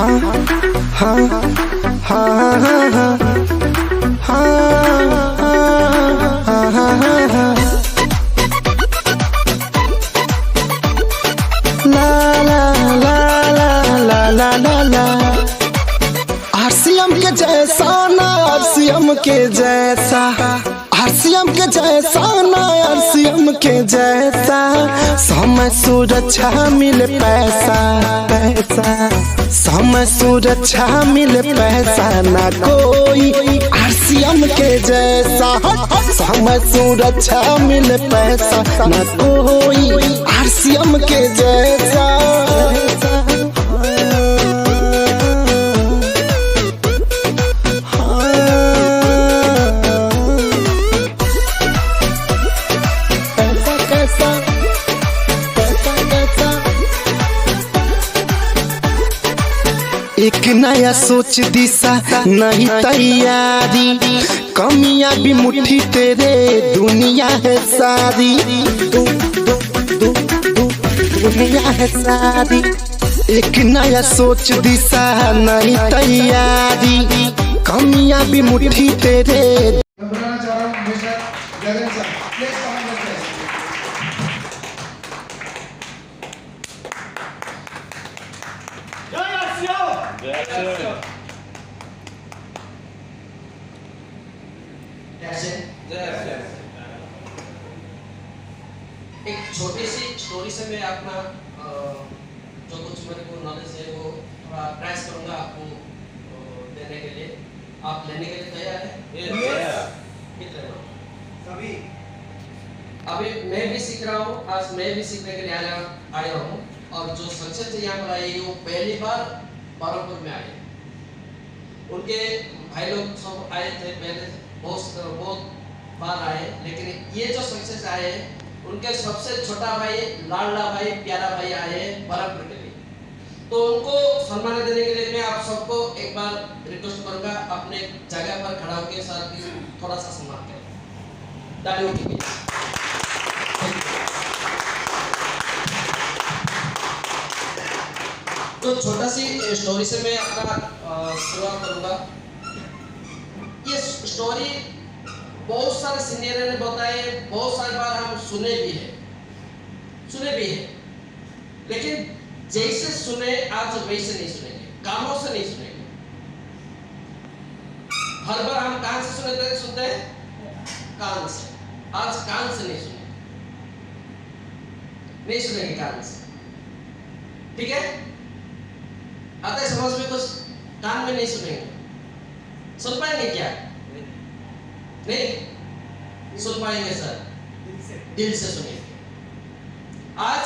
RCM के जैसा ना आरसीएम के जैसा, आरसीएम के जैसा ना आरसीएम के जैसा, समय सुरक्षा मिले पैसा पैसा, समय सुरक्षा मिले पैसा ना कोई आरसीएम के जैसा, समय सुरक्षा मिले पैसा ना कोई आरसीएम के जैसा। एक नया सोच दिशा नहीं तैयारी, कमियां भी मुट्ठी तेरे दुनिया है सारी, दुनिया है सारी। एक नया सोच दिशा नहीं तैयारी, कमियां भी मुट्ठी तेरे। एक छोटी सी स्टोरी से मैं अपना जो कुछ मेरे को नॉलेज है वो थोड़ा ट्राइस करूंगा आपको देने के लिए। आप लेने के लिए तैयार हैं? कितने लोग? सभी। अभी मैं भी सीख रहा हूँ, आज मैं भी सीखने के लिए आया हूँ, और जो सक्सेस यहाँ पर आए वो पहली बार बरमपुर में आए। उनके भाई लोग सब आए थे पहले, बहुत बार आए, लेकिन ये जो सक्सेस आए उनके सबसे छोटा भाई, लाडला भाई, प्यारा भाई आए बरमपुर के लिए। तो उनको सम्मान देने के लिए मैं आप सबको एक बार रिक्वेस्ट करूंगा, अपने जगह पर खड़ा होकर साथ थोड़ा सा सम्मान करें। तालियों की तो छोटा सी स्टोरी से मैं अपना शुरुआत करूंगा। ये स्टोरी बहुत सारे सीनियर ने बताए, बहुत सारी बार हम सुने भी है, लेकिन जैसे सुने आज वैसे नहीं सुनेंगे, कानों से नहीं सुनेंगे। हर बार हम कान से सुनते हैं कान से, आज कान से नहीं सुनेंगे कान से। ठीक है? आता है समझ में? कुछ कान में नहीं सुनेंगे, सुन पाएंगे क्या? नहीं सुन पाएंगे सर, दिल से सुनेंगे। आज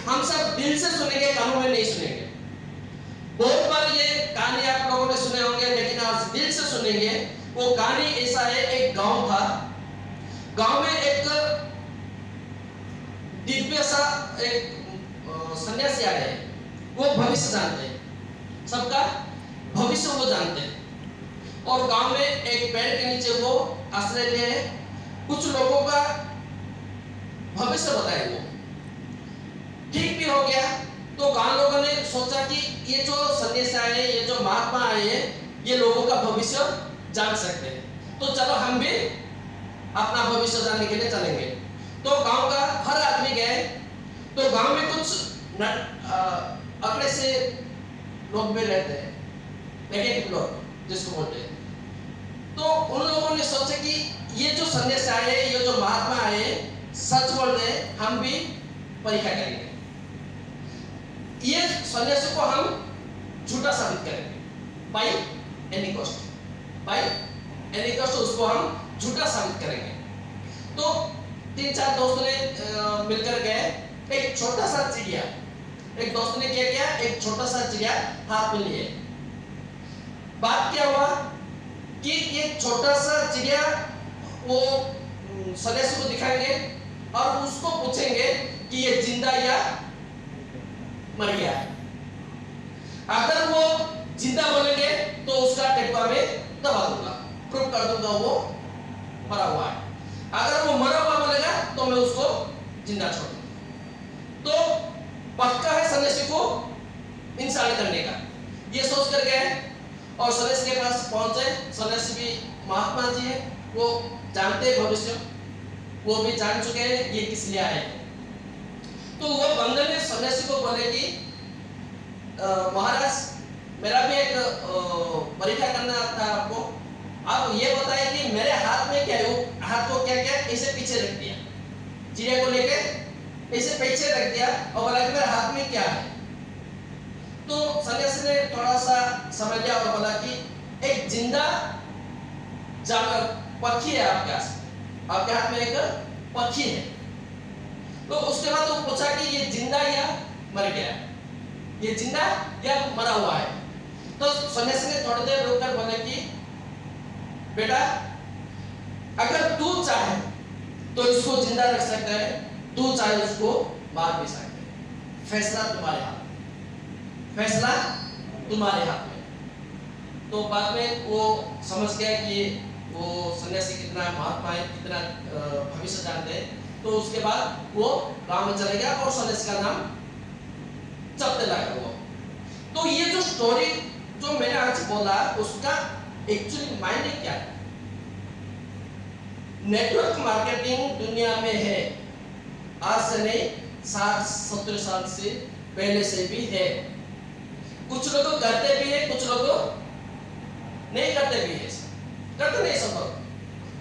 हम सब दिल से सुनेंगे, कानों में नहीं सुनेंगे। बहुत बार ये कहानी आप लोगों ने सुने होंगे, लेकिन आज दिल से सुनेंगे। वो कहानी ऐसा है, एक गांव था, गांव में एक दिव्य सा एक सन्यासी आए। वो भविष्य जानते हैं, सबका भविष्य वो जानते हैं, और गांव में एक पेड़ के नीचे वो आश्रय लिए है। कुछ लोगों का भविष्य बताए वो ठीक भी हो गया। तो गांव लोगों ने सोचा कि ये जो सन्यासी आए, ये जो महात्मा आए हैं, ये लोगों का भविष्य जान सकते हैं, तो चलो हम भी अपना भविष्य जानने के लिए चलेंगे। तो गांव का हर आदमी गए। तो गांव में कुछ अकड़े से लोग भी रहते हैं, नेगेटिव लोग जिसको बोलते हैं। तो उन लोगों ने सोचा कि ये जो सन्यासी आए, ये जो महात्मा आए, सच बोल रहे, हम भी परीक्षा करेंगे। ये सन्यासी को हम झूठा साबित करेंगे, बाय एनी कॉस्ट उसको हम झूठा साबित करेंगे। तो 3-4 दोस्त ने मिलकर गए। एक छोटा सा चिड़िया, एक दोस्त ने क्या किया, एक छोटा सा चिड़िया हाथ में लिए। बात क्या हुआ कि ये छोटा सा चिड़िया वो सन्यासी को दिखाएंगे और उसको पूछेंगे कि ये जिंदा या मर गया। अगर वो जिंदा बोलेंगे तो उसका टेटवा में दबा दूंगा, प्रूफ कर दूंगा वो मरा हुआ है। अगर वो मरा हुआ बोलेगा तो मैं उसको जिंदा छोड़ दूंगा। तो पक्का है सन्यासी को इंसान करने का। ये सोच कर गए और सन्यासी के पास पहुंचे। सन्यासी भी महात्मा जी है, वो जानते हैं भविष्य, वो भी जान चुके हैं ये किस लिए आए। तो वो बंदर ने सन्यासी को बोले कि महाराज मेरा भी एक परीक्षा करना था आपको, आप ये बताएं कि मेरे हाथ में क्या है। वो हाथ को क्या क्या ऐसे पीछे रख दिया, चिड़िया को लेके ऐसे पीछे रख दिया और बोला कि मेरे हाथ में क्या है। तो सन्यासी ने थोड़ा सा समझ लिया और बोला कि एक जिंदा जानवर पक्षी है आपके हाथ में एक पक्षी है। तो उसके बाद वो पूछा कि ये जिंदा या मर गया, ये जिंदा या मरा हुआ है। तो सन्यासी ने थोड़ी देर रुककर बोले कि बेटा अगर तू चाहे तो इसको जिंदा रख सकता है, तू चाहे उसको मार भी सकता है, फैसला तुम्हारे हाथ में, फैसला तुम्हारे हाथ में। तो बाद में वो समझ गया कि वो सन्यासी कितना महात्मा है, कितना भविष्य जानते हैं। तो उसके बाद वो गांव में चले गया और सन्यासी का नाम चलते लगा वो। तो ये जो स्टोरी जो मैंने आज बोला उसका एक्चुअली मायने क्या है? नेटवर्क मार्केटिंग दुनिया में है, आज से नहीं 60-70 साल से पहले से भी है। कुछ लोग करते भी है, कुछ लोग नहीं करते भी है, करते नहीं सब लोग।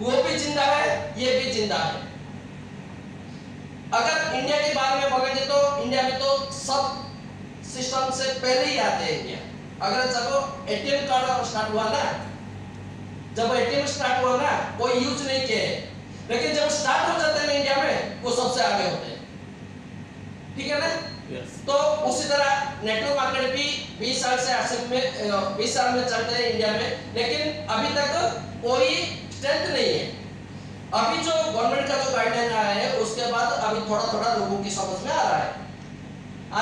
वो भी जिंदा है, ये भी जिंदा है। अगर इंडिया के बारे में बोलेंगे तो इंडिया में तो सब सिस्टम से पहले ही आते हैं इंडिया। अगर जब एटीएम कार्ड स्टार्ट हुआ ना, जब एटीएम स्टार्ट हुआ ना कोई यूज नहीं किए, लेकिन जब स्टार्ट हो जाते हैं इंडिया में वो सबसे आगे होते हैं, ठीक है ना? yes. तो उसी तरह नेटवर्क मार्केट भी 20 साल से 20 साल में चलते हैं इंडिया में, लेकिन अभी तक कोई स्ट्रेंथ नहीं है। अभी जो गवर्नमेंट का जो गाइडलाइन आया है उसके बाद अभी थोड़ा थोड़ा लोगों की समझ में आ रहा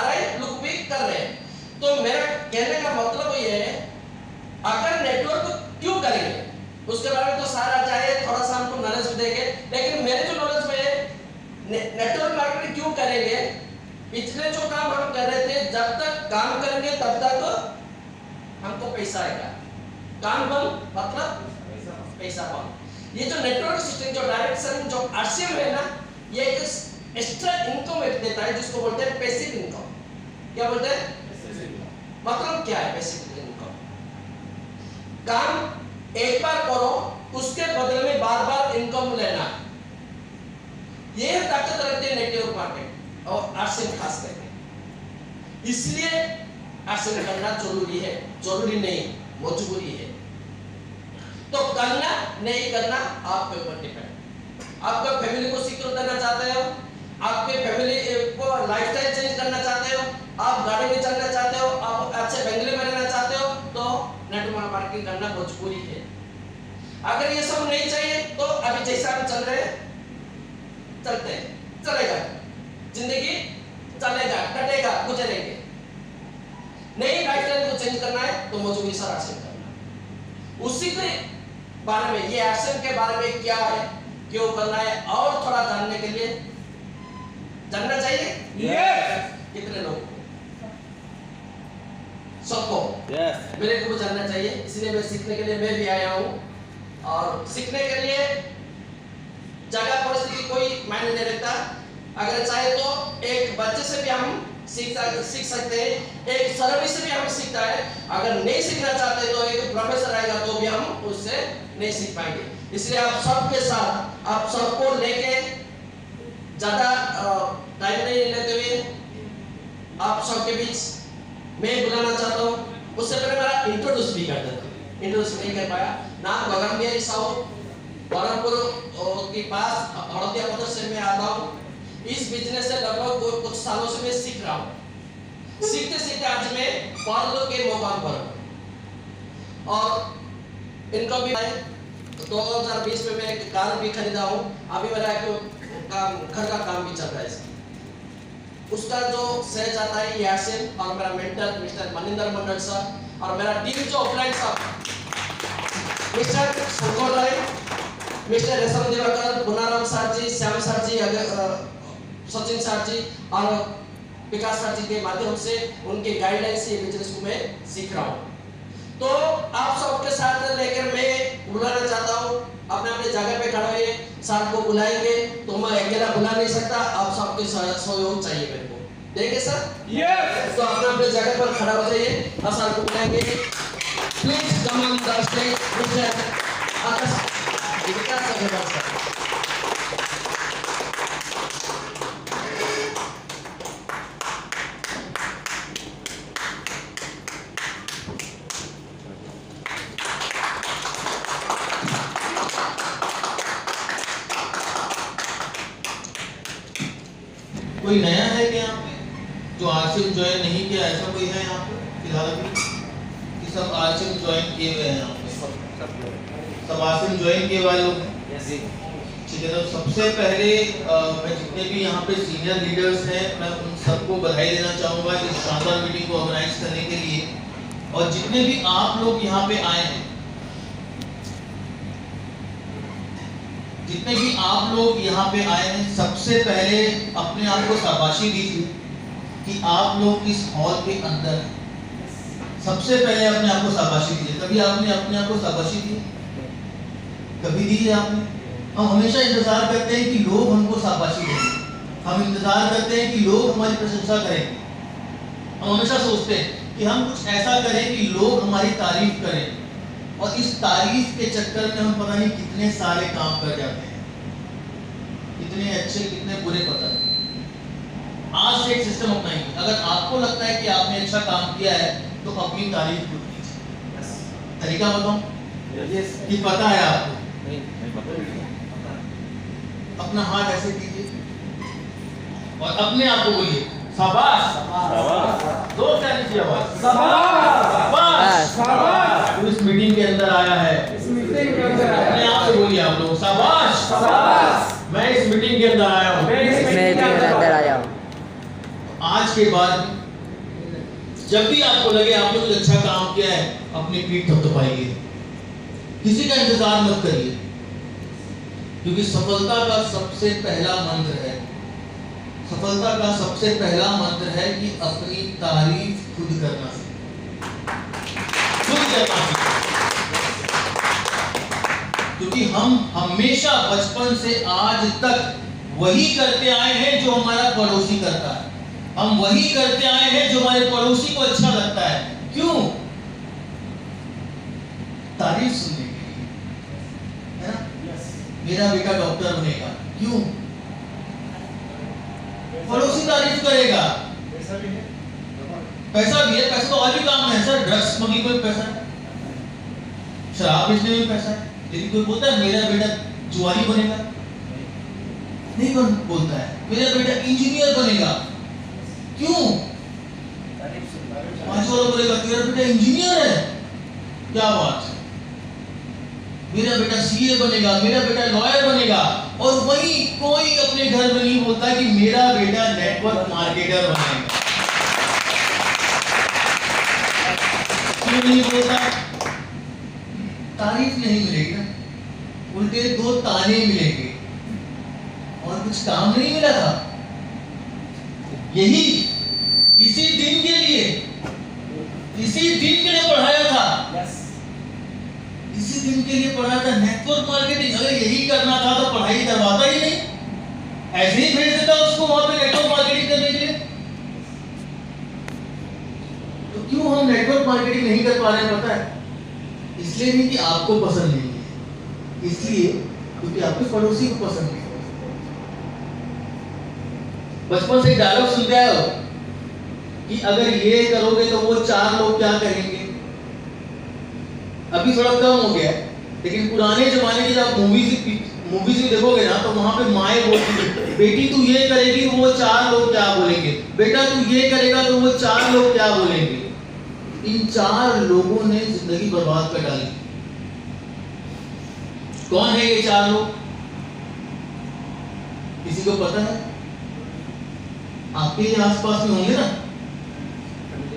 है, लोग भी कर रहे हैं। तो मेरा कहने का मतलब ये है, अगर नेटवर्क क्यों करेंगे उसके बारे में तो सारा चाहिए, थोड़ा सा हमको नॉलेज देंगे, लेकिन मेरे जो नॉलेज में है नेटवर्क मार्केटिंग क्यों करेंगे। पिछले जो काम हम कर रहे थे, जब तक काम करेंगे तब तक हमको पैसा आएगा। काम बंद मतलब पैसा बंद। ये जो नेटवर्क सिस्टम जो डायरेक्ट सेलिंग जो आरसीएम है ना, ये एक एक्स्ट्रा इनकम देता है जिसको बोलते हैं पैसिव इनकम। क्या बोलते हैं? मतलब क्या है पैसिव इनकम? काम एक बार करो, उसके बदले में बार बार इनकम लेना, ये ताकत रखती है नेटवर्क मार्केट और आरसीएम खास करके। इसलिए आरसीएम करना जरूरी है, जरूरी नहीं मजबूरी है। तो करना नहीं करना आपके ऊपर डिपेंड। आपका फैमिली को सिक्योर करना चाहते हो, आपके फैमिली को लाइफस्टाइल चेंज करना चाहते हो, आप गाड़ी में चलना चाहते हो, आप अच्छे बंगले में रहना चाहते हो, तो नेटवर्क मार्केटिंग करना मजबूरी है। अगर ये सब नहीं चाहिए तो अभी जैसा हम चल रहे चलते हैं, चलेगा, जिंदगी चलेगा, कटेगा, गुजरेंगे। नहीं लाइफस्टाइल को चेंज करना है तो मजबूरी से आरसीएम करना। उसी के बारे में, ये आरसीएम के बारे में क्या है, क्यों करना है, और थोड़ा जानने के लिए जानना चाहिए। yes. कितने लोग? सबको yes. मेरे को जानना चाहिए, इसलिए मैं सीखने के लिए मैं भी आया हूँ। और सीखने के लिए जगह परिस्थिति कोई मायने नहीं रखता। अगर चाहे तो एक बच्चे से भी हम सीख सकते हैं, एक सर्वे से भी हम सीखता है। अगर नहीं सीखना चाहते तो एक प्रोफेसर आएगा तो भी हम उससे नहीं सीख पाएंगे। इसलिए आप सबके साथ, आप सबको लेके ज्यादा टाइम नहीं लेते हुए आप सबके बीच मैं बुलाना चाहता हूँ। उससे पहले मेरा इंट्रोड्यूस भी कर देता हूँ, इंट्रोड्यूस नहीं कर पाया। नाम गगन बिहारी साहू, बरहमपुर के पास हड़दिया पदर से मैं आता हूँ। इस बिजनेस से लगभग कुछ सालों से मैं सीख रहा हूँ। सीखते सीखते आज मैं परलोक के मुकाम पर हूँ। और इनका भी 2020 में मैं एक कार भी खरीदा हूँ। अभी मेरा घर का काम भी चल रहा है। उसका जो श्रेय जाता है यहाँ से, और मेरा मेंटर मिस्टर मनिंदर मंडल सर, और मेरा टीम जो ऑफलाइन सर मिस्टर सुकोल राय, मिस्टर रेशम दिवाकर, पुनाराम सर जी, श्याम सर जी, सचिन सर जी, और विकास सर जी के माध्यम से, उनके गाइडलाइन से ये बिजनेस को मैं सीख रहा हूँ। तो आप सबके साथ लेकर मैं बुलाना चाहता हूँ, अपने अपने जगह पे खड़े हुए सर को बुलाएंगे, तो मैं अकेला बुला नहीं सकता, आप सबके सहयोग चाहिए मेरे को। देंगे सर? यस। तो अपने अपने जगह पर खड़ा हो जाइए और सर को बुलाएंगे। Please come on the stage Vikas Agarwal sir. कोई नया है क्या यहाँ पे जो आरसीएम ज्वाइन नहीं किया, ऐसा कोई है यहाँ पे फिलहाल अभी? कि सब आरसीएम ज्वाइन किए हुए हैं यहाँ पे? सब आरसीएम ज्वाइन किए हुए लोग हैं? ठीक है। तो सबसे पहले मैं जितने भी यहाँ पे सीनियर लीडर्स हैं, मैं उन सबको बधाई देना चाहूँगा इस शानदार मीटिंग को ऑर्गेनाइज करने के लिए। और जितने भी आप लोग यहाँ पे आए हैं, जितने भी आप लोग यहाँ पे आए हैं, सबसे पहले अपने आप को शाबाशी दीजिए कि आप लोग इस हॉल के अंदर हैं। सबसे पहले अपने आप को शाबाशी दीजिए। कभी आपने अपने आप को शाबाशी दी? कभी दी है आपने? हम हमेशा इंतजार करते हैं कि लोग हमको शाबाशी देंगे, हम इंतजार करते हैं कि लोग हमारी प्रशंसा करेंगे। हम हमेशा सोचते हैं कि हम कुछ ऐसा करें कि लोग हमारी तारीफ करें, और इस तारीफ के चक्कर में हम पता नहीं कितने सारे काम कर जाते हैं, कितने अच्छे कितने बुरे पता नहीं। आज से एक सिस्टम अपनाएंगे। अगर आपको लगता है कि आपने अच्छा काम किया है तो अपनी तारीफ खुद कीजिए। तरीका बताऊं? कि पता है आपको? अपना हाथ ऐसे कीजिए और अपने आप को बोलिए शाबाश। दो चालीस आवाज शाबाश। तो इस मीटिंग के अंदर आया है, अपने आप से बोलिए आप लोग शाबाश। मैं इस मीटिंग के अंदर आया हूँ। आज के बाद जब भी आपको लगे आपने कुछ अच्छा काम किया है, अपनी पीठ थपथपाइए। किसी का इंतजार मत करिए, क्योंकि सफलता का सबसे पहला मंत्र है, सफलता का सबसे पहला मंत्र है कि अपनी तारीफ खुद करना सीखो, खुद करना सीखो। क्योंकि हम हमेशा बचपन से आज तक वही करते आए हैं जो हमारा पड़ोसी करता है। हम वही करते आए हैं जो हमारे पड़ोसी को अच्छा लगता है। क्यों? तारीफ सुनने के लिए, है ना? मेरा बेटा डॉक्टर बनेगा, क्यों? पड़ोसी तारीफ करेगा। पैसा भी है, पैसा तो और भी काम है सर। ड्रग्स स्मगलिंग में पैसा है, शराब बेचने में पैसा है, लेकिन कोई बोलता है मेरा बेटा जुआरी बनेगा? नहीं बोलता है। मेरा बेटा इंजीनियर बनेगा, क्यों? पांच वाला बोलेगा तेरा बेटा इंजीनियर है, क्या बात है। मेरा बेटा सीए बनेगा, मेरा बेटा लॉयर बनेगा। और वही कोई अपने घर में नहीं बोलता कि मेरा बेटा नेटवर्क मार्केटर बनेगा। क्यों नहीं बोलता? तारीफ नहीं मिलेगी ना, उल्टे दो ताने मिलेंगे, और कुछ काम नहीं मिला था। यही इसी दिन के लिए पढ़ाया था, इसी दिन के लिए पढ़ाया था। नेटवर्क मार्केटिंग अगर यही करना था तो पढ़ाई करवाता ही नहीं, ऐसे ही भेज देता उसको वहां पे नेटवर्क मार्केटिंग करने के लिए। तो क्यों हम नेटवर्क मार्केटिंग नहीं कर पा रहे हैं पता है? इसलिए नहीं कि आपको पसंद नहीं है, इसलिए क्योंकि आपके पड़ोसी को पसंद नहीं। बचपन से डायलॉग सुनते आए हो कि अगर ये करोगे तो वो चार लोग क्या कहेंगे। अभी थोड़ा कम हो गया, लेकिन पुराने जमाने की जब मूवीज भी देखोगे ना, तो वहां पे माएँ बोलती थी बेटी तू ये करेगी तो वो चार लोग क्या बोलेंगे, बेटा तू ये करेगा तो वो चार लोग क्या बोलेंगे। इन चार लोगों ने जिंदगी बर्बाद कर डाली। कौन है ये चार लोग? किसी को पता है? आपके ही आसपास में होंगे ना,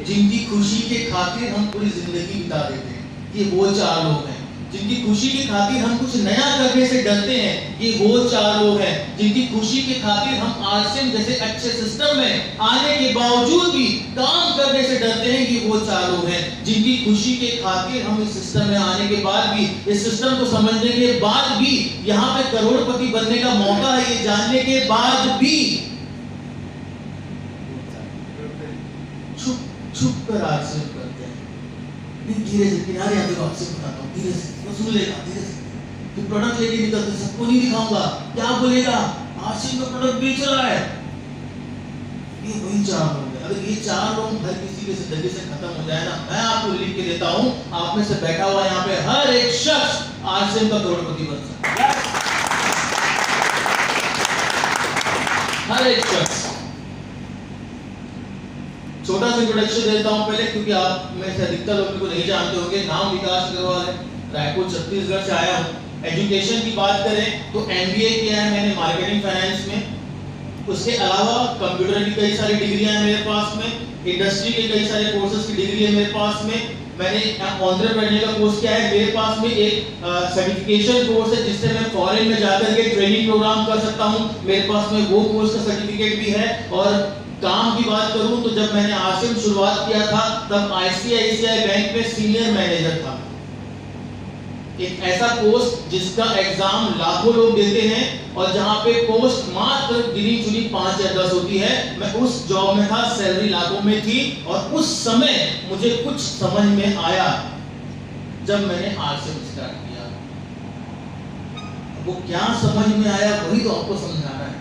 जिनकी खुशी के खातिर हम पूरी जिंदगी बिता देते हैं। ये वो चार लोग हैं जिनकी खुशी की खातिर हम कुछ नया करने से डरते हैं, ये वो 4 लोग हैं जिनकी खुशी की खातिर हम आरसीएम जैसे अच्छे सिस्टम में आने के बावजूद भी काम करने से डरते हैं। ये वो 4 लोग हैं जिनकी खुशी के खातिर हम इस सिस्टम में आने के बाद भी, इस सिस्टम को समझने के बाद भी, यहाँ पे करोड़पति बनने का मौका है ये जानने के बाद भी छुप कर आरसीएम करते हैं। धीरे से किनारे आके आपसे बताता हूँ, धीरे से वो सुन लेगा, धीरे से फिर प्रोडक्ट लेके निकलते, सबको नहीं दिखाऊंगा, क्या बोलेगा आरसीएम का प्रोडक्ट बेच रहा है। ये वही 4 लोग हैं। अगर ये 4 लोग हर किसी के जिंदगी से खत्म हो जाए ना, मैं आपको लिख के देता हूँ, आप में से बैठा हुआ यहाँ पे हर एक शख्स आरसीएम का करोड़पति बन सकता है। हर एक शख्स। छोटा सा इंट्रोडक्शन देता हूं पहले, क्योंकि आप में से अधिकतर लोग को नहीं जानते होंगे। नाम विकास अग्रवाल है, रायपुर छत्तीसगढ़ से आया हूं। एजुकेशन की बात करें तो एमबीए किया है मैंने मार्केटिंग फाइनेंस में। उसके अलावा कंप्यूटर की कई सारी डिग्रियां हैं मेरे पास में, इंडस्ट्री के कई सारे कोर्सेज की डिग्री है मेरे पास में। मैंने एंटरप्रेन्योर का कोर्स किया है, मेरे पास में एक सर्टिफिकेशन कोर्स है जिससे मैं फॉरेन में जाकर के ट्रेनिंग प्रोग्राम कर सकता हूं, मेरे पास में वो कोर्स का सर्टिफिकेट भी है। और काम की बात करूं तो जब मैंने आरसीएम शुरुआत किया था तब आईसीआईसीआई बैंक में सीनियर मैनेजर था। एक ऐसा पोस्ट जिसका एग्जाम लाखों लोग देते हैं और जहां पे पोस्ट मात्र गिनी चुनी 5 या 10 होती है। मैं उस जॉब में था, सैलरी लाखों में थी। और उस समय मुझे कुछ समझ में आया जब मैंने आरसीएम स्टार्ट किया। वो क्या समझ में आया वही तो आपको समझाना है,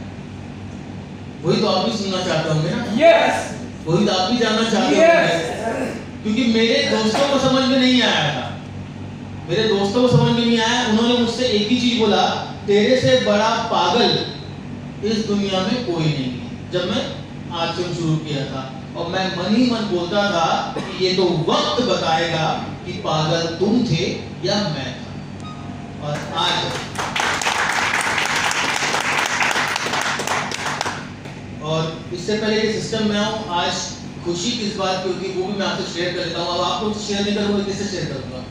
वही तो आप भी सुनना चाहते होंगे ना। यस, वही तो आप भी जानना चाहते होंगे। क्योंकि मेरे दोस्तों को समझ में नहीं आया था, मेरे दोस्तों को समझ में नहीं आया। उन्होंने मुझसे एक ही चीज बोला, तेरे से बड़ा पागल इस दुनिया में कोई नहीं है। जब मैं आरसीएम शुरू किया था और मैं मन ही मन बोलता था कि ये तो वक्त बताएगा कि पागल तुम थे या मैं था। और आज और इससे पहले कि सिस्टम में आऊं, आज खुशी किस बात की होती है वो भी मैं आपसे शेयर कर लेता हूं। अब आप लोग शेयर नहीं करूंगा, किससे शेयर करूंगा।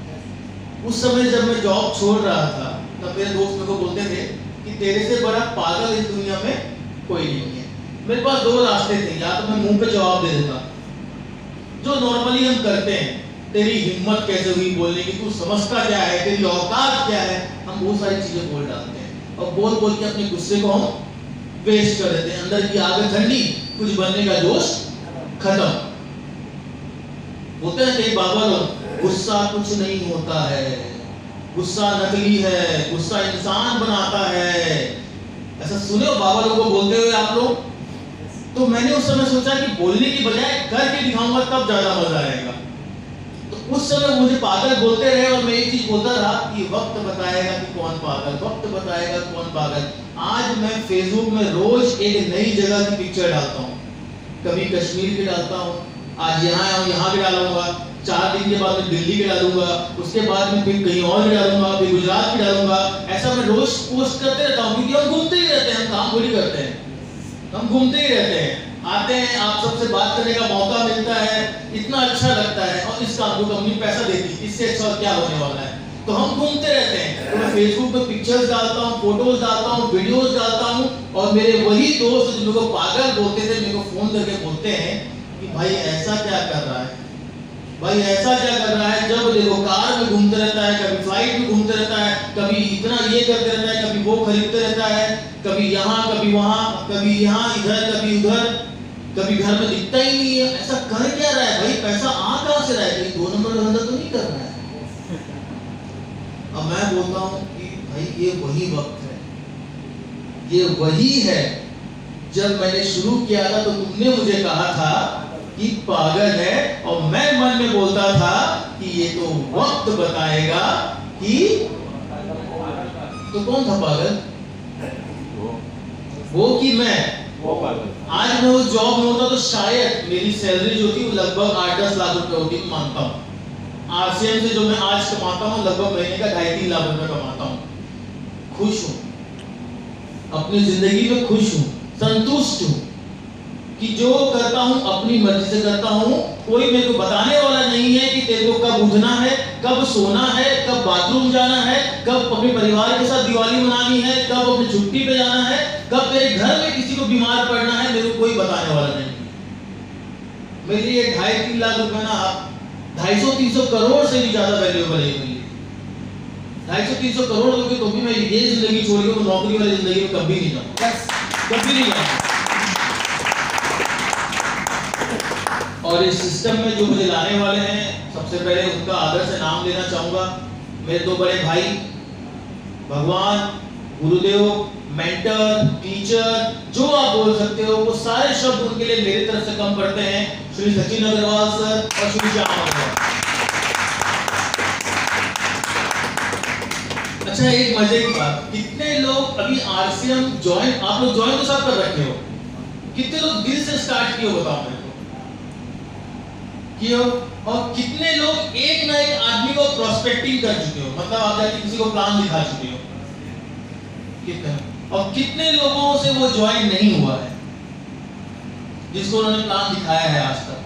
उस समय जब मैं जॉब छोड़ रहा था तब मेरे दोस्त मेरे को बोलते थे कि तेरे से बड़ा पागल इस दुनिया में कोई नहीं है। मेरे पास 2 रास्ते थे, या तो मैं मुंह पे जवाब दे देता जो नॉर्मली हम करते हैं, तेरी हिम्मत कैसे हुई बोलने की, तू समझता क्या है, तेरी औकात क्या है। हम बहुत सारी चीजें बोल डालते हैं और बोल बोल के अपने गुस्से को हम वेस्ट कर देते हैं। अंदर की आग ठंडी, कुछ बनने का जोश खत्म। होते हैं कई बाबा लोग, गुस्सा कुछ नहीं होता है, गुस्सा नकली है, गुस्सा इंसान बनाता है। ऐसा सुने हो बाबा लोगों को बोलते हुए आप लोग। तो मैंने उस समय सोचा कि बोलने की बजाय करके दिखाऊंगा तब ज्यादा मजा आएगा। तो उस समय मुझे पागल बोलते रहे और मैं एक चीज बोलता रहा कि वक्त बताएगा कि कौन पागल, वक्त बताएगा कौन पागल। आज मैं फेसबुक में रोज एक नई जगह की पिक्चर डालता हूँ, कभी कश्मीर की डालता हूँ, आज यहाँ आया हूँ यहाँ भी डालूंगा, 4 दिन के बाद मैं दिल्ली के डालूंगा, उसके बाद में फिर कहीं और भी डालूंगा, फिर गुजरात की डालूंगा। ऐसा मैं रोज पोस्ट करते रहता हूँ क्योंकि हम घूमते ही रहते हैं, हम काम थोड़ी करते हैं, हम घूमते ही रहते हैं। आते हैं, आप सबसे बात करने का मौका मिलता है, इतना अच्छा लगता है और इस काम को कंपनी पैसा देती, इससे अच्छा और क्या होने वाला है। तो हम घूमते रहते हैं। तो मैं फेसबुक पे पिक्चर्स डालता हूँ, फोटोज डालता हूँ, वीडियोस डालता हूँ और मेरे वही दोस्त जो मेरे को पागल बोलते थे मेरे को फोन करके बोलते हैं कि भाई ऐसा क्या कर रहा है, भाई ऐसा क्या कर रहा है। जब देखो कार में घूमते रहता है, कभी फ्लाइट में घूमते रहता है, कभी इतना ये करते रहता है, कभी वो खरीदते रहता है, कभी यहाँ कभी वहाँ, कभी यहाँ इधर कभी उधर, कभी घर में दिखता ही नहीं है। ऐसा कर क्या रहा है भाई, पैसा आ कहाँ से रहा है, कहीं 2 नंबर धंधा तो नहीं कर रहा है। अब मैं बोलता हूँ कि भाई ये वही वक्त है, ये वही है जब मैंने शुरू किया था तो तुमने मुझे कहा था कि पागल है और मैं मन में बोलता था कि ये तो वक्त बताएगा कि तो कौन था पागल, वो कि मैं। आज मैं उस जॉब में होता तो शायद मेरी सैलरी जो थी वो लगभग 8-10 लाख रुपए होती, मानता हूँ। आरसीएम से जो मैं आज कमाता हूँ लगभग महीने का 2.5-3 लाख रुपए कमाता हूँ। खुश हूँ, अपनी जिंदगी में खुश हूँ, संतुष्ट हूँ कि जो करता हूँ अपनी मर्जी से करता हूँ। कोई मेरे को बताने वाला नहीं है कि तेरे को कब उठना है, कब सोना है, कब बाथरूम जाना है, कब अपने परिवार के साथ दिवाली मनानी है, कब अपनी छुट्टी पे जाना है, कब तेरे घर में किसी को बीमार पड़ना है, मेरे को कोई बताने वाला नहीं। मेरे लिए 2.5-3 लाख रुपए ना 250-300 करोड़ से भी ज्यादा वैल्यूएबल है मेरे लिए। 250-300 करोड़ दोगे तो भी मैं ये जिंदगी छोड़ के नौकरी वाली जिंदगी में कभी नहीं जाऊंगा, कभी नहीं जाऊंगा। और इस सिस्टम में जो मुझे लाने वाले हैं, सबसे पहले उनका आदर से नाम लेना चाहूंगा। मेरे 2 बड़े भाई, भगवान, गुरुदेव, मेंटर, टीचर, जो आप बोल सकते हो, वो सारे शब्द उनके लिए मेरी तरफ से कम पड़ते हैं। श्री सचिन अग्रवाल सर और श्री श्याम अग्रवाल। अच्छा, एक मजे की बात, कितने लोग अभी आरसीएम ज्वाइन, आप लोग ज्वाइन तो सब कर रखे हो, कितने लोग दिल से स्टार्ट किए हो बताओ मेरे को, किए हो? और कितने लोग एक ना एक आदमी को प्रोस्पेक्टिंग कर चुके हो, मतलब आप जाके किसी को प्लान दिखा चुके हो, कितने? और कितने लोगों से वो ज्वाइन नहीं हुआ है जिसको उन्होंने प्लान दिखाया है आज तक?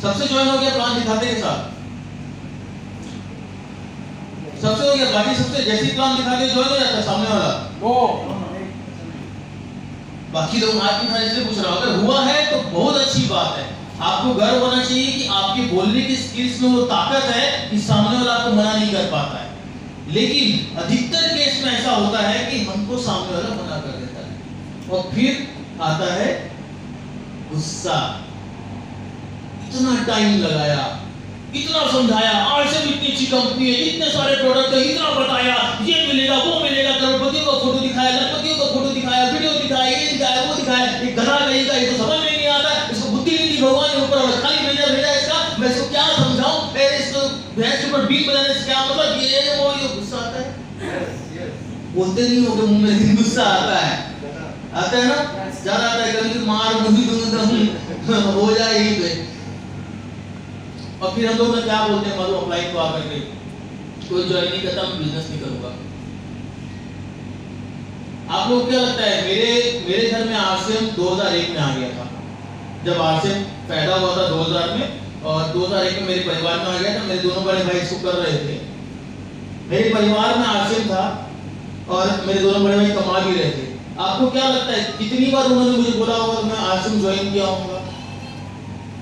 सबसे ज्वाइन हो गया प्लान दिखाते के साथ, सबसे हो गया, बाकी सबसे जैसे ही प्लान दिखा के ज्वाइन हो जाता है सामने वाला। बाकी लोग हाथ नहीं उठाने इसलिए पूछ रहा हूं, अगर हुआ है तो बहुत अच्छी बात है। आपको गर्व होना चाहिए कि आपकी बोलने की स्किल्स में वो ताकत है कि सामने वाला आपको मना नहीं कर पाता है। लेकिन अधिकतर केस में ऐसा होता है कि हमको सामने वाला मना कर देता है, और फिर आता है गुस्सा। इतना टाइम लगाया, इतना समझाया, आरसीएम इतनी अच्छी कंपनी है, इतने सारे प्रोडक्ट है, इतना बताया, ये मिलेगा वो मिलेगा, करोड़पतियों का फोटो दिखाया, लखपतियों का फोटो दिखाया, वीडियो दिखाया, ये दिखाया, वो दिखाया, एक गधा कहीं का, इसको समझ में नहीं आता, इसको बुद्धि नहीं दी भगवान ने ऊपर, और खाली भेजा इसका, मैं इसको क्या समझाऊं, इसको भैंस के ऊपर बीट बजाने से क्या मतलब, ये वो, ये गुस्सा आता है। बोलते नहीं होगे मुंह में, लेकिन गुस्सा आता है ना, ज्यादा आता है, कभी मार मुझे दूंगा हो जाए यही पे। और फिर हम लोग क्या बोलते हैं, मालूम, अप्लाई को आकर के कोई ज्वाइन नहीं करता, मैं बिजनेस नहीं करूंगा। आप लोग क्या लगता है, मेरे घर में आरसीएम 2001 में आ गया था। जब आरसीएम पैदा हुआ था 2000 में, और 2001 में मेरे परिवार में आ गया था। मेरे दोनों बड़े भाई इसको कर रहे थे, मेरे परिवार में आरसीएम था, और मेरे दोनों बड़े भाई कमा भी रहे थे। आपको क्या लगता है कितनी बार उन्होंने मुझे बोला होगा तो मैं आरसीएम ज्वाइन किया होगा?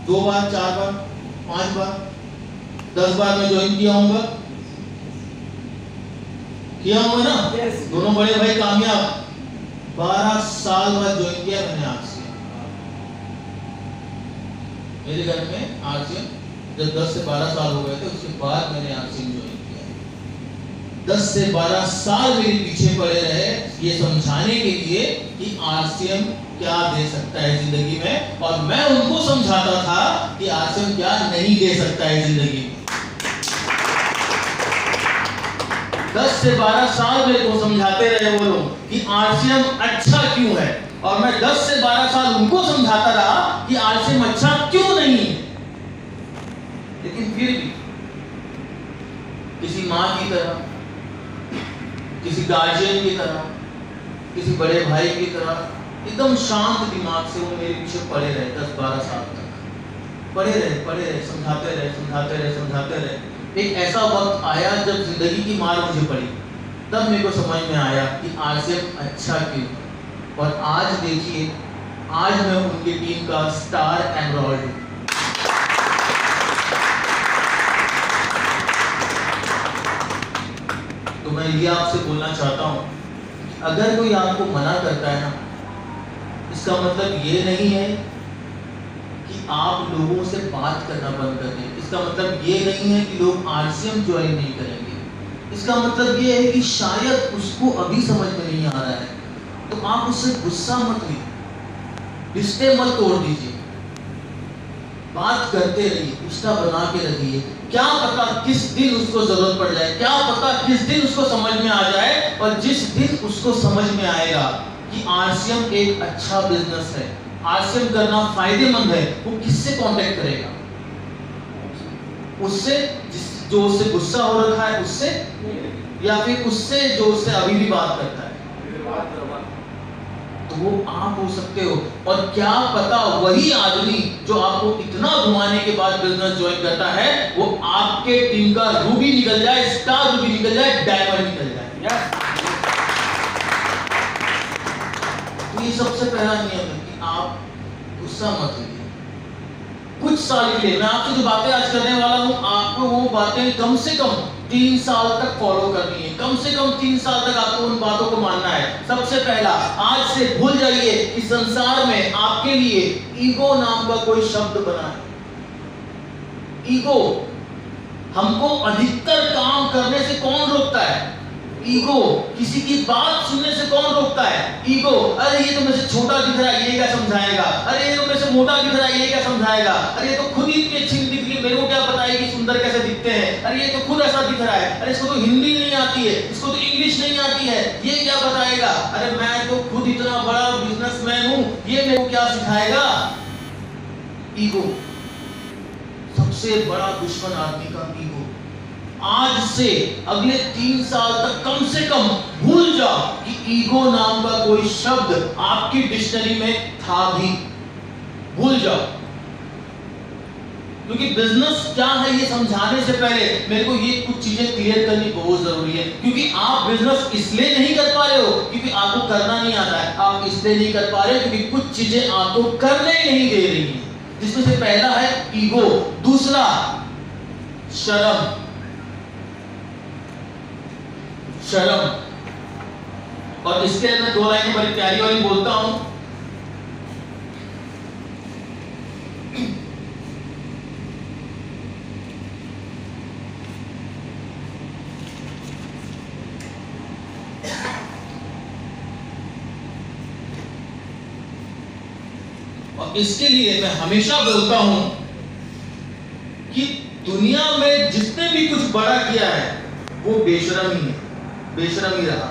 2 बार, 4 बार, 5 बार, 10 बार मैं ज्वाइन किया होगा ना? दोनों बड़े भाई कामयाब, 12 साल बाद ज्वाइन किया मैंने आरसीएम। मेरे घर में आरसीएम जब 10 से 12 साल हो गए थे, उसके बाद मैंने आरसीएम ज्वाइन किया। 10 से 12 साल मेरे पीछे पड़े रहे ये समझाने के लिए कि आरसीएम क्या दे सकता है जिंदगी में, और मैं उनको समझाता था कि आरसीएम क्या नहीं दे सकता है जिंदगी में। 10 से 12 साल मेरे को समझाते रहे वो लोग कि आरसीएम अच्छा क्यों है, और मैं 10 से 12 साल उनको समझाता रहा कि आरसीएम अच्छा क्यों नहीं है। लेकिन फिर भी किसी माँ की तरह, किसी गार्जियन की तरह, किसी बड़े भाई की तरह एकदम शांत दिमाग से वो मेरे पीछे पड़े रहे। 10-12 साल तक पड़े रहे, समझाते रहे। एक ऐसा वक्त आया जब जिंदगी की मार मुझे पड़ी, तब मेरे को समझ में आया कि आरसीएम अच्छा क्यों है। और आज देखिए, आज मैं उनकी टीम का स्टार एमरॉल्ड हूं। तो मैं ये आपसे बोलना चाहता हूं, अगर कोई आपको मना करता है ना, इसका मतलब ये नहीं है कि आप लोगों से बात करना बंद कर दें। इसका मतलब ये नहीं है कि लोग आरसीएम ज्वाइन नहीं करेंगे। इसका मतलब ये है कि शायद उसको अभी समझ में नहीं आ रहा है, तो आप उससे गुस्सा मत लीजिए, रिश्ते मत तोड़ दीजिए, बात करते रहिए, रिश्ता बना के रखिए। क्या पता किस दिन उसको जरूरत पड़ जाए, क्या पता किस दिन उसको समझ में आ जाए, और जिस दिन उसको समझ में आएगा कि आरसीएम एक अच्छा बिजनेस है, आरसीएम करना फायदेमंद है, वो किससे कांटेक्ट करेगा? उससे जो उससे गुस्सा हो रखा है उससे, या फिर उससे जो उससे अभी भी बात करता है? तो वो आप हो सकते हो। और क्या पता वही आदमी जो आपको इतना घुमाने के बाद बिजनेस ज्वाइन करता है वो आपके टीम का रूबी निकल जाए, स्टार रूबी निकल जाए, डायमंड निकल जाए। तो ये सबसे पहला नियम है कि आप गुस्सा मत लीजिए। कुछ साल के लिए मैं आपसे जो बातें आज करने वाला हूं, आपको वो बातें कम से कम 3 साल तक फॉलो करनी है। कम से कम 3 साल तक आपको उन बातों को मानना है। सबसे पहला, आज से भूल जाइए कि संसार में आपके लिए ईगो नाम का कोई शब्द बना है। ईगो, हमको अधिकतर काम करने से कौन रोकता है? ईगो। किसी की बात सुनने से कौन रोकता है? ईगो। अरे ये तो मुझसे छोटा दिख रहा है, ये क्या समझाएगा? अरे ये तो मुझसे मोटा दिख रहा है, ये क्या समझाएगा? अरे ये तो खुद ही इतनी अच्छी दिख रही है, मेरे को क्या पता है कि सुंदर कैसे दिखते हैं? अरे ये तो खुद ऐसा दिख रहा है, अरे इसको तो हिंदी नहीं आती है, इसको तो इंग्लिश नहीं आती है, ये क्या बताएगा? अरे मैं तो खुद इतना बड़ा बिजनेसमैन हूं, ये मेरे को क्या सिखाएगा? ईगो सबसे बड़ा दुश्मन आदमी का ईगो। आज से अगले 3 साल तक कम से कम भूल जाओ कि ईगो नाम का कोई शब्द आपकी डिक्शनरी में था भी। भूल जाओ। क्योंकि बिजनेस क्या है ये समझाने से पहले मेरे को ये कुछ चीजें क्लियर करनी बहुत जरूरी है। क्योंकि आप बिजनेस इसलिए नहीं कर पा रहे हो क्योंकि आपको करना नहीं आता है, आप इसलिए नहीं कर पा रहे हो क्योंकि कुछ चीजें आपको करने ही नहीं दे रही हैं। जिसमें से पहला है ईगो, दूसरा शर्म। और इसके अंदर 2 लाइनें बड़ी प्यारी वाली बोलता हूं। और इसके लिए मैं हमेशा बोलता हूं कि दुनिया में जिसने भी कुछ बड़ा किया है वो बेशरम ही है, बेशरम ही रहा।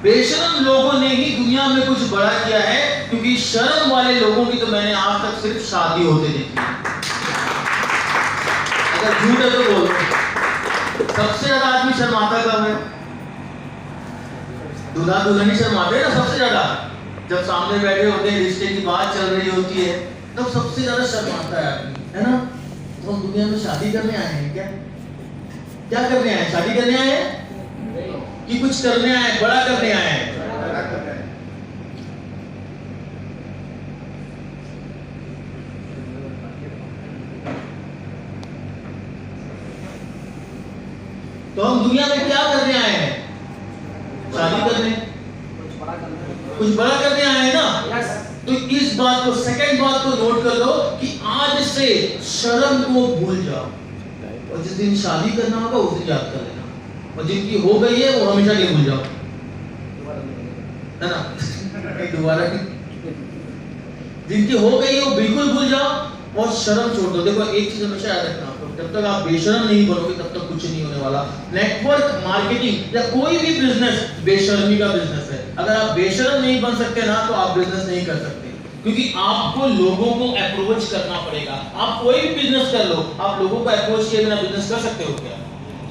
बेशरम लोगों ने ही दुनिया में कुछ बड़ा किया है, क्योंकि शर्म वाले लोगों की तो मैंने आज तक सिर्फ शादी होते देखी। अगर झूठ है तो बोलो, सबसे ज्यादा आदमी शर्माता कब है? दूल्हा दुल्हन शर्माते हैं ना सबसे ज्यादा। जब सामने बैठे होते हैं, रिश्ते की बात चल रही होती है, तब सबसे ज्यादा शर्माता है आदमी, है ना? तो हम दुनिया में शादी करने आए हैं क्या? क्या करने आए? शादी करने आए हैं कि कुछ करने आए, बड़ा करने आए हैं? तो हम दुनिया में क्या करने आए हैं? शादी करने, कुछ बड़ा करने आए हैं ना? तो इस बात को, सेकंड बात को नोट कर लो कि आज से शर्म को भूल जाओ, और जिस दिन शादी करना होगा उस दिन याद कर लेना, और जिनकी हो गई है वो हमेशा के भूल जाओ, है ना? दोबारा जिनकी हो गई है वो बिल्कुल भूल जाओ और शर्म छोड़ दो। देखो एक चीज हमेशा याद रखना, आपको जब तक आप बेशर्म नहीं बनोगे तब तक कुछ नहीं होने वाला। नेटवर्क मार्केटिंग या कोई भी बिजनेस बेशर्मी का बिजनेस है। अगर आप बेशर्म नहीं बन सकते ना तो आप बिजनेस नहीं कर सकते, क्योंकि आपको लोगों को अप्रोच करना पड़ेगा। आप कोई भी बिजनेस कर लो, आप लोगों को अप्रोच किए बिना बिजनेस कर सकते हो क्या?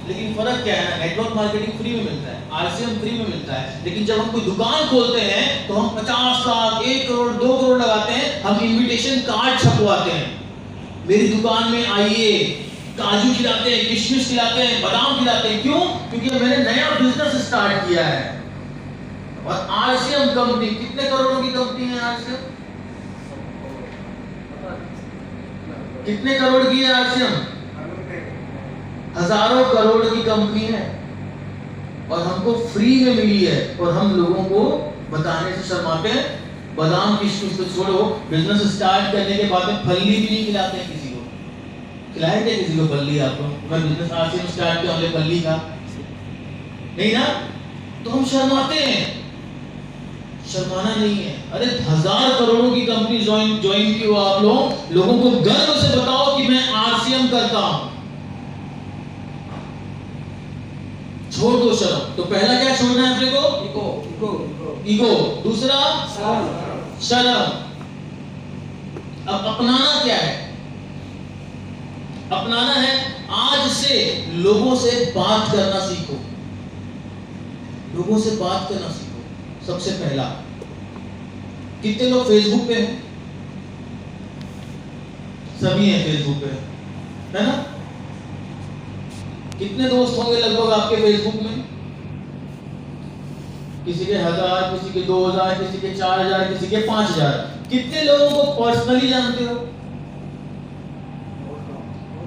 लेकिन फर्क क्या है ना, नेटवर्क मार्केटिंग फ्री में मिलता है, आरसीएम फ्री में मिलता है, लेकिन जब हम कोई दुकान खोलते हैं तो हम 50 लाख, 1 करोड़, 2 करोड़ लगाते हैं, हम इनविटेशन कार्ड छपवाते हैं, मेरी दुकान में आइए, काजू खिलाते हैं, किशमिश खिलाते हैं, बादाम खिलाते हैं। क्यों? क्योंकि मैंने नया बिजनेस स्टार्ट किया है। और आरसीएम कंपनी कितने करोड़ों की कंपनी है? आरसीएम कितने करोड़ की है? आरसीएम हजारों करोड़ की कंपनी है, और हमको फ्री में मिली है, और हम लोगों को बताने से शर्माते हैं। बादाम किशमिश तो छोड़ो, बिजनेस स्टार्ट करने के बाद में फल्ली भी नहीं खिलाते हैं किसी को। खिलाएंगे किसी को फल्ली? आपको मैं बिजनेस आरसीएम स्टार्ट किया, हमने फल्ली खा नहीं ना, तो हम शर्माते हैं। शर्माना नहीं है। अरे 1000 करोड़ों की कंपनी ज्वाइन की हो आप लोगों को गर्व से बताओ कि मैं आरसीएम करता हूं। छोड़ दो शर्म। तो पहला क्या छोड़ना है अपने को? ईगो। दूसरा शर्म। अब अपनाना क्या है? अपनाना है आज से लोगों से बात करना सीखो। लोगों से बात करना सीखो। सबसे पहला कितने लोग फेसबुक पे हैं? सभी हैं फेसबुक पे, है ना? कितने दोस्त होंगे लगभग आपके फेसबुक में? किसी के 1000, किसी के 2000, किसी के 4000, किसी के 5000। कितने लोगों को पर्सनली जानते हो?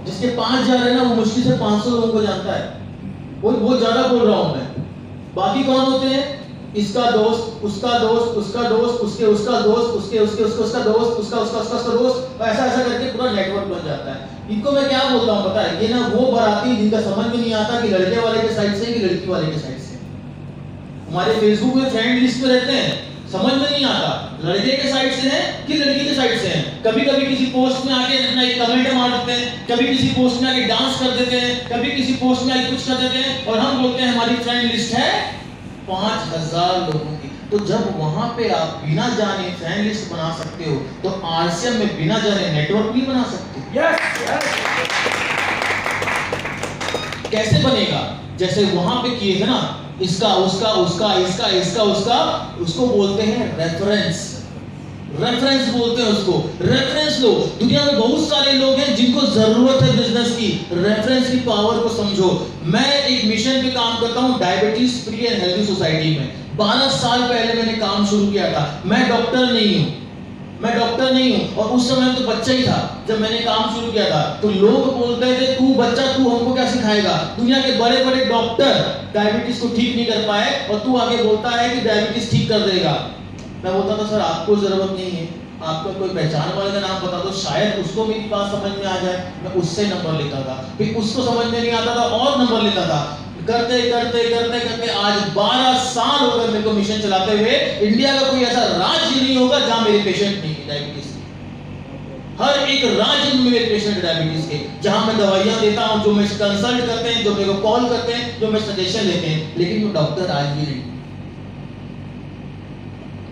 जिसके 5000 है ना, वो मुश्किल से 500 लोगों को जानता है। वो ज्यादा बोल रहा हूं मैं। बाकी कौन होते हैं? इसका दोस्त, उसका दोस्त, उसका दोस्त, उसका दोस्त, उसका दोस्त, उसका दोस्त, ऐसा ऐसा करके पूरा नेटवर्क बन जाता है। इनको मैं क्या बोलता हूँ पता है? ये ना वो बाराती जिनका समझ में नहीं आता कि लड़के वाले के साइड से कि लड़की वाले के साइड से। हमारे फेसबुक में फ्रेंड लिस्ट पे रहते हैं, समझ में नहीं आता लड़के के साइड से हैं कि लड़की के साइड से हैं। कभी कभी किसी पोस्ट में आके अपना एक कमेंट मार देते हैं, कभी किसी पोस्ट में आके डांस कर देते हैं, कभी किसी पोस्ट में आके कुछ कर देते हैं, और हम बोलते हैं हमारी फ्रेंड लिस्ट है 5000 लोगों की। तो जब वहां पे आप बिना जाने फ्रेंड लिस्ट बना सकते हो, तो आरसीएम में बिना जाने नेटवर्क भी बना सकते हो। कैसे बनेगा? जैसे वहां पे किए थे ना, इसका उसका उसका इसका इसका उसका, उसको बोलते हैं रेफरेंस। रेफरेंस बोलते हैं उसको। रेफरेंस लो। दुनिया में बहुत सारे लोग हैं जिनको जरूरत है बिजनेस की। रेफरेंस की पावर को समझो। मैं एक मिशन पे काम करता हूं, diabetes free and healthy society में। 12 साल पहले मैंने काम शुरू किया था। मैं डॉक्टर नहीं हूं, और उस समय तो बच्चा ही था जब मैंने काम शुरू किया था। तो लोग बोलते थे तू बच्चा, तू हमको क्या सिखाएगा? दुनिया के बड़े बड़े डॉक्टर डायबिटीज को ठीक नहीं कर पाए, और तू आगे बोलता है कि डायबिटीज ठीक कर देगा। मैं बोलता था सर आपको जरूरत नहीं है, आपको कोई पहचान वाले का नाम बता दो, शायद उसको मेरी बात समझ में आ जाए। मैं उससे नंबर लेता था, फिर उसको समझ में नहीं आता था और नंबर लेता था। करते करते करते करते आज 12 साल हो गए मेरे को मिशन चलाते हुए। इंडिया का कोई ऐसा राज्य नहीं होगा जहां मेरे पेशेंट नहीं है डायबिटीज के। हर एक राज्य में मेरे पेशेंट डायबिटीज के, जहां मैं दवाइयां देता हूं, जो मैं कंसल्ट करते हैं, जो मेरे को कॉल करते हैं, जो मैं सजेशन लेते हैं। लेकिन वो डॉक्टर आज भी नहीं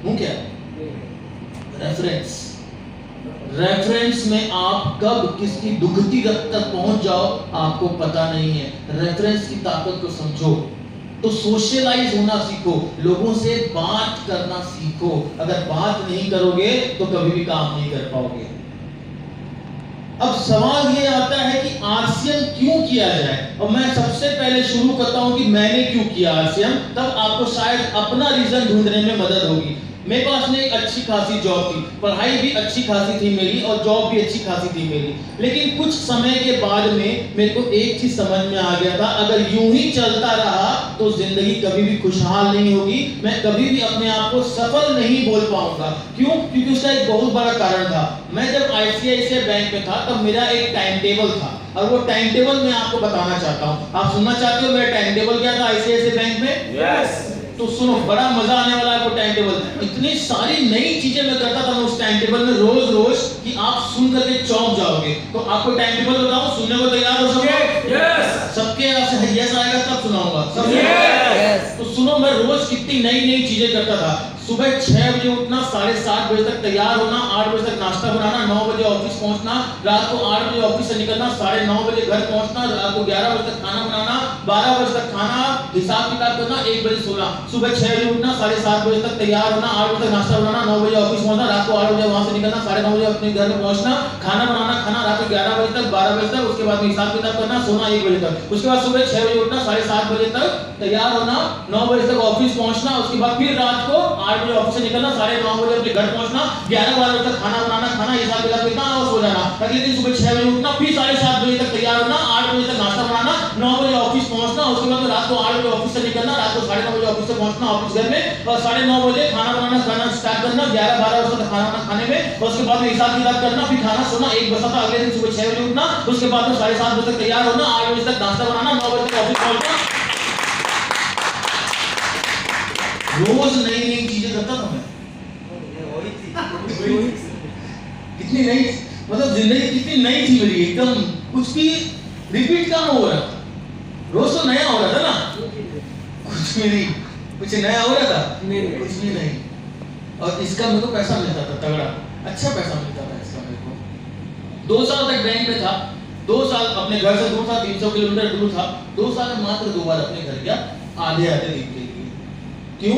हूं। क्या रेफरेंस? रेफरेंस में आप कब किसकी दुखती रक्त तक पहुंच जाओ आपको पता नहीं है। रेफरेंस की ताकत को समझो। तो सोशलाइज होना सीखो, लोगों से बात करना सीखो। अगर बात नहीं करोगे तो कभी भी काम नहीं कर पाओगे। अब सवाल ये आता है कि आरसीएम क्यों किया जाए, और मैं सबसे पहले शुरू करता हूं कि मैंने क्यों किया आरसीएम, तब आपको शायद अपना रीजन ढूंढने में मदद होगी। मेरे पास में एक अच्छी खासी जॉब थी, पढ़ाई भी अच्छी खासी थी मेरी, और जॉब भी अच्छी खासी थी मेरी। लेकिन कुछ समय के बाद में मेरे को एक चीज समझ में आ गया था, अगर यूं ही चलता रहा तो जिंदगी कभी भी खुशहाल नहीं होगी। मैं कभी भी अपने आप को सफल नहीं बोल पाऊंगा। क्यों? क्योंकि उसका एक बहुत बड़ा कारण था। मैं जब आईसीआईसीआई बैंक में था तब मेरा एक टाइम टेबल था, और वो टाइम टेबल मैं आपको बताना चाहता हूँ। आप सुनना चाहते हो मेरा टाइम टेबल क्या था आईसीआईसीआई बैंक में? यस। तो सुनो, बड़ा मजा आने वाला है आपको। टाइम टेबल, इतनी सारी नई चीजें मैं करता था मैं उस टाइम टेबल में रोज रोज कि आप सुन करके चौंक जाओगे। तो आपको टाइम टेबल बताऊं, सुनने को तैयार हो सबके? यस। सबके आपसे यस आएगा तब सुनाऊंगा। यस। तो सुनो, मैं रोज कितनी नई नई चीजें करता था। सुबह 6 बजे उठना, 7:30 बजे तक तैयार होना, 8 बजे तक नाश्ता बनाना, 9 बजे ऑफिस पहुंचना, रात को 8 बजे ऑफिस से निकलना, 9:30 बजे घर पहुंचना, रात को 11 बजे तक खाना बनाना, 12 बजे तक खाना, हिसाब किताब करना, 1 बजे सोना। सुबह 6 बजे उठना, 7:30 बजे तक तैयार होना, 8 बजे तक नाश्ता बनाना, 9 बजे ऑफिस पहुंचना, रात को 8 बजे वहां से निकलना, 9:30 बजे अपने घर में पहुंचना, खाना बनाना, खाना रात को 11 बजे तक, 12 बजे तक, उसके बाद में हिसाब किताब करना, सोना 1 बजे तक। उसके बाद सुबह 6 बजे उठना, 7:30 बजे तक तैयार होना, 9 बजे तक ऑफिस पहुंचना, उसके बाद फिर रात को 8 बजे ऑफिस से निकलना, 9:30 बजे अपने घर पहुंचना, 11-12 बजे तक खाना बनाना, खाना हिसाब किताब करना और सो जाना। अगले दिन सुबह 6 बजे उठना, फिर 7:30 बजे तक तैयार होना, 8 बजे तक नाश्ता बनाना, 9 बजे ऑफिस पहुंचना, उसके बाद रात को 8 बजे ऑफिस से निकलना, रात को 9:30 बजे ऑफिस से पहुंचना ऑफिस घर में, और 9:30 बजे खाना बनाना, खाना स्टार्ट करना, 11-12 बजे तक खाना खाने में, और उसके बाद में हिसाब किताब करना, फिर खाना, सोना, 1 बजे तक। अगले दिन सुबह 6 बजे उठना, उसके बाद में 7:30 बजे तक तैयार होना, 8 बजे तक नाश्ता बनाना, 9 बजे तक ऑफिस पहुंचना। रोज नई नई चीजें करता था मैं। कितनी नई, मतलब जिंदगी कितनी नई थी मेरी, एकदम कुछ भी रिपीट काम हो रहा था। रोज तो नया हो रहा था ना, कुछ भी नहीं, कुछ नया हो रहा था, कुछ भी नहीं। और इसका मेरे को पैसा मिलता था तगड़ा, अच्छा पैसा मिलता था इसका मेरे को। 2 साल तक बैंक में था, 2 साल अपने घर से दूर था, 300 किलोमीटर दूर था। 2 साल में मात्र 2 बार अपने घर गया, आधे दिन के लिए। क्यों?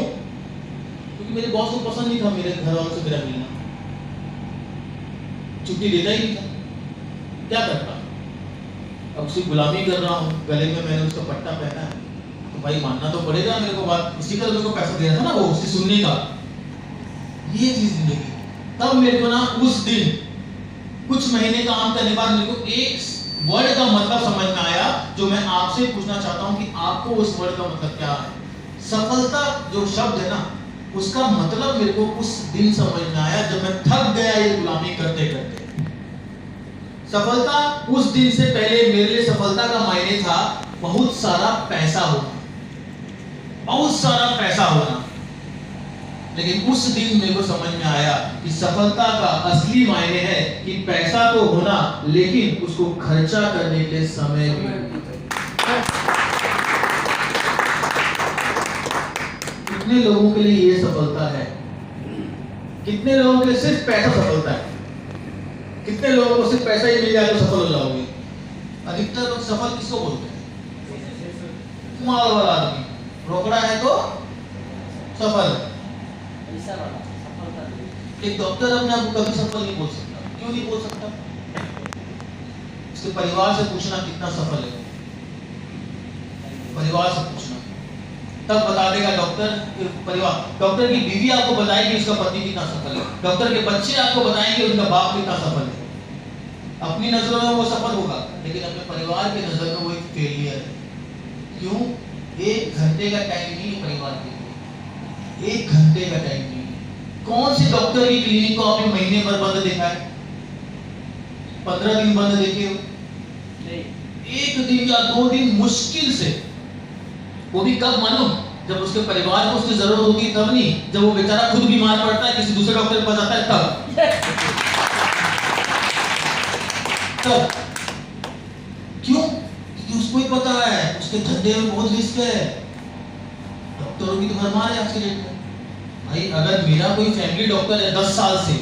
क्योंकि मेरे बॉस को पसंद नहीं था मेरे घर वालों से मेरा मिलना, छुट्टी देता ही नहीं था। क्या करता, अब उसकी गुलामी कर रहा हूँ, गले में मैंने उसका पट्टा पहना है, तो भाई मानना तो पड़ेगा मेरे को बात। इसी का मेरे को पैसा दे रहा था ना वो, उससे सुनने का। ये चीज जिंदगी। तब मेरे को ना उस दिन कुछ महीने काम करने बाद मेरे को एक वर्ड का मतलब समझ में आया, जो मैं आपसे पूछना चाहता हूँ कि आपको उस वर्ड का मतलब क्या है। सफलता जो शब्द है ना, उसका मतलब मेरे को उस दिन समझ में आया जब मैं थक गया ये गुलामी करते करते। सफलता उस दिन से पहले मेरे लिए सफलता का मायने था बहुत सारा पैसा होना, बहुत सारा पैसा होना। लेकिन उस दिन मेरे को समझ में आया कि सफलता का असली मायने है कि पैसा तो होना, लेकिन उसको खर्चा करने के लिए समय भी। कितने लोगों के लिए ये सफलता है? कितने लोगों के लिए सिर्फ पैसा सफलता है? कितने लोगों को सिर्फ पैसा ही मिल जाए तो सफल हो जाओगे? अधिकतर लोग सफल किसको बोलते हैं? माल वाला आदमी, रोकड़ा है तो सफल है। एक डॉक्टर अपने आप को कभी सफल नहीं बोल सकता। क्यों नहीं बोल सकता? उसके परिवार से पूछना कितना सफल है, परिवार से पूछना, तब बता देगा डॉक्टर। परिवार, डॉक्टर की बीवी आपको बताएगी उसका पति कितना सफल है, डॉक्टर के बच्चे आपको बताएंगे उनका बाप कितना सफल है। अपनी नजरों में वो सफल होगा, लेकिन अपने परिवार की नजर में वो एक फेलियर है। क्यों? 1 घंटे का टाइम नहीं है परिवार के लिए, 1 घंटे का टाइम नहीं। कौन से डॉक्टर की क्लिनिक को आपने महीने भर बंद देखा है? 15 दिन बंद देखे हो? 1 दिन या 2 दिन मुश्किल से, वो भी कब मालूम? जब उसके परिवार को उसकी जरूरत होती है तब नहीं, जब वो बेचारा खुद बीमार पड़ता है, किसी दूसरे डॉक्टर के पास जाता है तब। क्यों? क्योंकि उसको ही पता है उसके धंधे में बहुत रिस्क है। डॉक्टरों की तो भरमार है आज के डेट में। भाई अगर मेरा कोई फैमिली डॉक्टर है 10 साल से,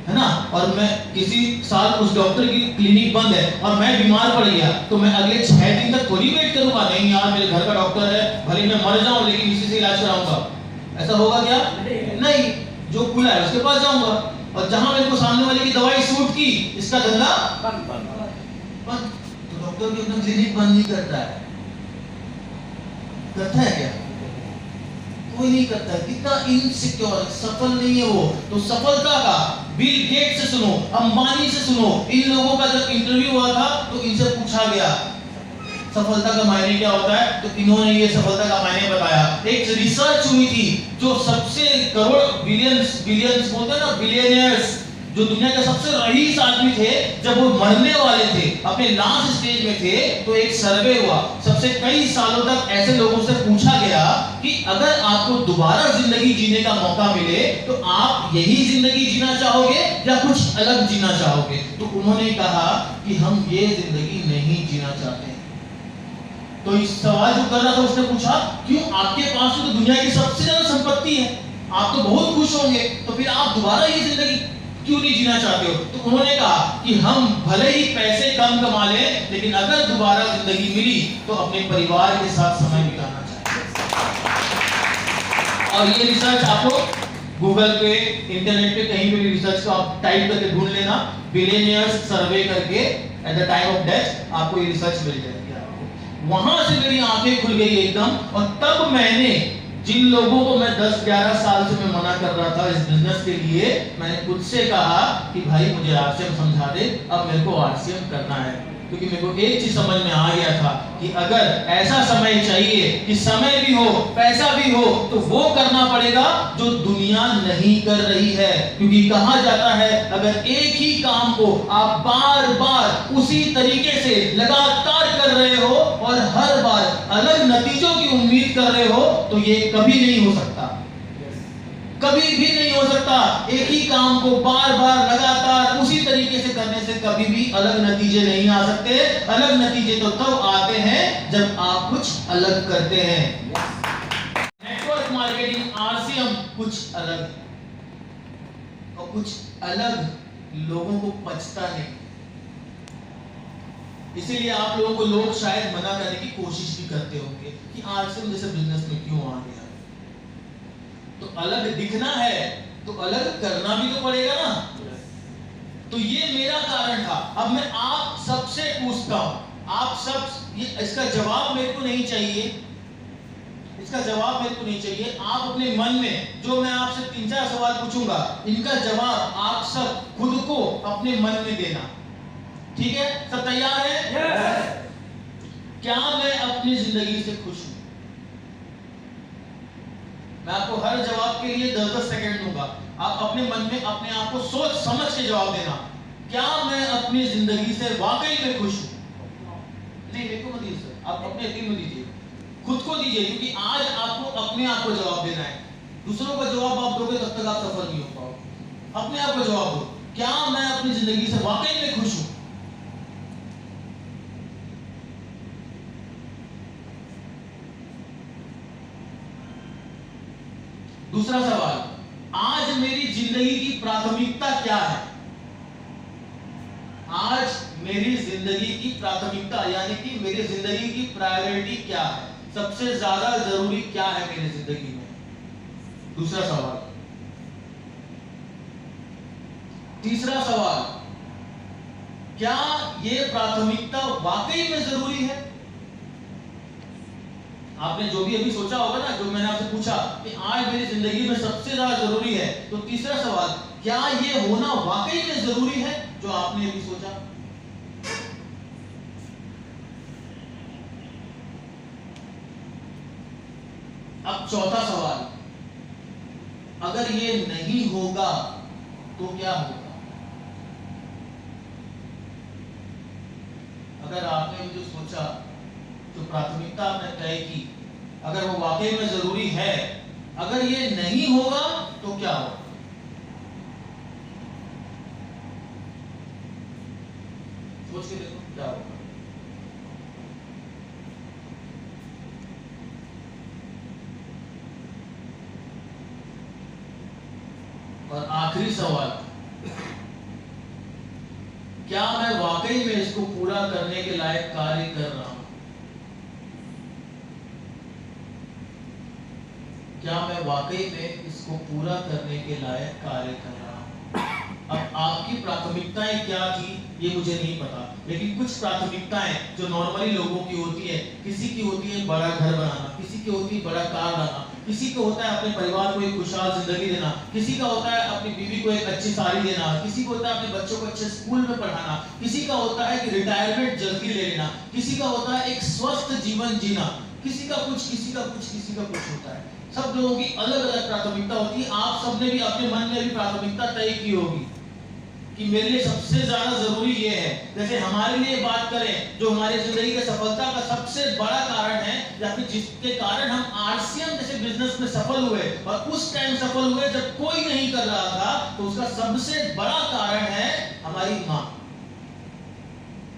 है ना, और मैं किसी साल उस डॉक्टर की क्लिनिक बंद है और मैं बीमार पड़ गया, तो मैं अगले 6 दिन तक थोड़ी वेट करूंगा। नहीं यार, मेरे घर का डॉक्टर है, भले मैं मर जाऊं लेकिन इसी से इलाज कराऊंगा। ऐसा होगा क्या? नहीं। जो खुला है उसके पास जाऊंगा, और जहां मेरे को सामने वाले की दवाई सूट की, इसका धंधा बंद। तो डॉक्टर भी अपना क्लिनिक बंद नहीं करता है। करता है क्या? कोई नहीं करता है। कितना इनसिक्योर, सफल नहीं है वो। तो सफलता का बिल गेट्स से सुनो, अंबानी से सुनो, इन लोगों का जब इंटरव्यू हुआ था तो इनसे पूछा गया सफलता का मायने क्या होता है, तो इन्होंने ये सफलता का मायने बताया। एक रिसर्च हुई थी जो सबसे करोड़ बिलियंस बोलते हैं ना, बिलियनियर्स, जो दुनिया के सबसे रईस आदमी थे, जब वो मरने वाले थे, अपने लास्ट स्टेज में थे, तो एक सर्वे हुआ। सबसे कई सालों तक ऐसे लोगों से पूछा गया कि अगर आपको दोबारा जिंदगी जीने का मौका मिले तो आप यही जिंदगी जीना चाहोगे या कुछ अलग जीना चाहोगे? तो उन्होंने कहा कि हम ये जिंदगी नहीं जीना चाहते। तो इस सवाल जो कर रहा था उसने पूछा, क्यों? आपके पास तो दुनिया की सबसे ज्यादा संपत्ति है, आप तो बहुत खुश होंगे, तो फिर आप दोबारा ये जिंदगी क्यों नहीं जीना चाहते हो? तो उन्होंने कहा कि हम भले ही पैसे कम कमा लें, लेकिन अगर दोबारा जिंदगी मिली तो अपने परिवार के साथ समय बिताना चाहते। और ये रिसर्च आपको गूगल पे, इंटरनेट पे, कहीं पे भी रिसर्च को आप टाइप करके ढूंढ लेना, बिलियनियर्स सर्वे करके at the time of death, आपको ये रिसर्च मिल जाएगी। वहां से मेरी आंखें खुल गई एकदम, और तब मैंने जिन लोगों को मैं 10-11 साल से मैं मना कर रहा था इस बिजनेस के लिए, मैंने खुद से कहा कि भाई मुझे आरसीएम समझा दे, अब मेरे को आरसीएम करना है। क्योंकि मेरे को एक चीज समझ में आ गया था कि अगर ऐसा समय चाहिए कि समय भी हो, पैसा भी हो, तो वो करना पड़ेगा जो दुनिया नहीं कर रही है। क्योंकि कहा जाता है अगर एक ही काम को आप बार बार उसी तरीके से लगातार कर रहे हो और हर बार अलग नतीजों की उम्मीद कर रहे हो, तो ये कभी नहीं हो सकता, कभी भी नहीं हो सकता। एक ही काम को बार बार लगातार उसी तरीके से करने से कभी भी अलग नतीजे नहीं आ सकते। अलग नतीजे तो तब आते हैं जब आप कुछ अलग करते हैं। नेटवर्क मार्केटिंग, आरसीएम कुछ अलग, और कुछ अलग लोगों को पचता नहीं। इसीलिए आप लोगों को लोग शायद मना करने की कोशिश भी करते होंगे कि आरसीएम जैसे बिजनेस में क्यों आ गया। तो अलग दिखना है तो अलग करना भी तो पड़ेगा ना। तो ये मेरा कारण था। अब मैं आप सबसे पूछता हूं, आप सब इसका जवाब मेरे को नहीं चाहिए, इसका जवाब मेरे को नहीं चाहिए। आप अपने मन में जो मैं आपसे 3-4 सवाल पूछूंगा, इनका जवाब आप सब खुद को अपने मन में देना। ठीक है, सब तैयार है? Yes. क्या मैं अपनी जिंदगी से खुश हूं? मैं आपको हर जवाब के लिए 10-10 सेकंड दूंगा। आप अपने मन में अपने आप को सोच समझ के जवाब देना। क्या मैं अपनी जिंदगी से वाकई में खुश हूं? नहीं, मेरे को मत दीजिए सर, आप अपने दिल में दीजिए, खुद को दीजिए, क्योंकि आज आपको अपने आप को जवाब देना है। दूसरों का जवाब आप दोगे तब तक आप सफल नहीं हो पाओगे। अपने आप को जवाब दो, क्या मैं अपनी जिंदगी से वाकई में खुश हूं? दूसरा सवाल, आज मेरी जिंदगी की प्राथमिकता क्या है? आज मेरी जिंदगी की प्राथमिकता यानी कि मेरी जिंदगी की प्रायोरिटी क्या है? सबसे ज्यादा जरूरी क्या है मेरी जिंदगी में? दूसरा सवाल। तीसरा सवाल, क्या यह प्राथमिकता वाकई में जरूरी है? आपने जो भी अभी सोचा होगा ना, जो मैंने आपसे पूछा कि आज मेरी जिंदगी में सबसे ज्यादा जरूरी है, तो तीसरा सवाल, क्या ये होना वाकई में जरूरी है जो आपने अभी सोचा? अब चौथा सवाल, अगर ये नहीं होगा तो क्या होगा? अगर आपने जो सोचा, जो प्राथमिकता आपने तय की, अगर वो वाकई में जरूरी है, अगर ये नहीं होगा तो क्या होगा? सोच के देखो क्या होगा। और आखिरी सवाल, क्या मैं वाकई में इसको पूरा करने के लायक कार्य कर रहा हूं? क्या मैं वाकई में इसको पूरा करने के लायक कार्य कर रहा हूं? अब आपकी प्राथमिकताएं क्या थी ये मुझे नहीं पता, लेकिन कुछ प्राथमिकताएं जो नॉर्मली लोगों की होती है, किसी की होती है बड़ा घर बनाना, किसी की होती है बड़ा कार लाना, किसी को होता है अपने परिवार को एक खुशहाल जिंदगी देना, किसी का होता है अपनी बीवी को एक अच्छी साड़ी देना, किसी को होता है अपने बच्चों को अच्छे स्कूल में पढ़ाना, किसी का होता है कि रिटायरमेंट जल्दी ले लेना, किसी का होता है एक स्वस्थ जीवन जीना, किसी का कुछ, किसी का कुछ, किसी का कुछ होता है। सब लोगों की अलग अलग प्राथमिकता होती है। आप सबने भी अपने मन में भी प्राथमिकता तय की होगी कि मेरे लिए सबसे ज्यादा जरूरी ये है। जैसे हमारे लिए बात करें, जो हमारी जिंदगी की सफलता का सबसे बड़ा कारण है, या फिर जिसके कारण हम आरसीएम जैसे बिजनेस में सफल हुए, और उस टाइम सफल हुए जब कोई नहीं कर रहा था, तो उसका सबसे बड़ा कारण है हमारी माँ।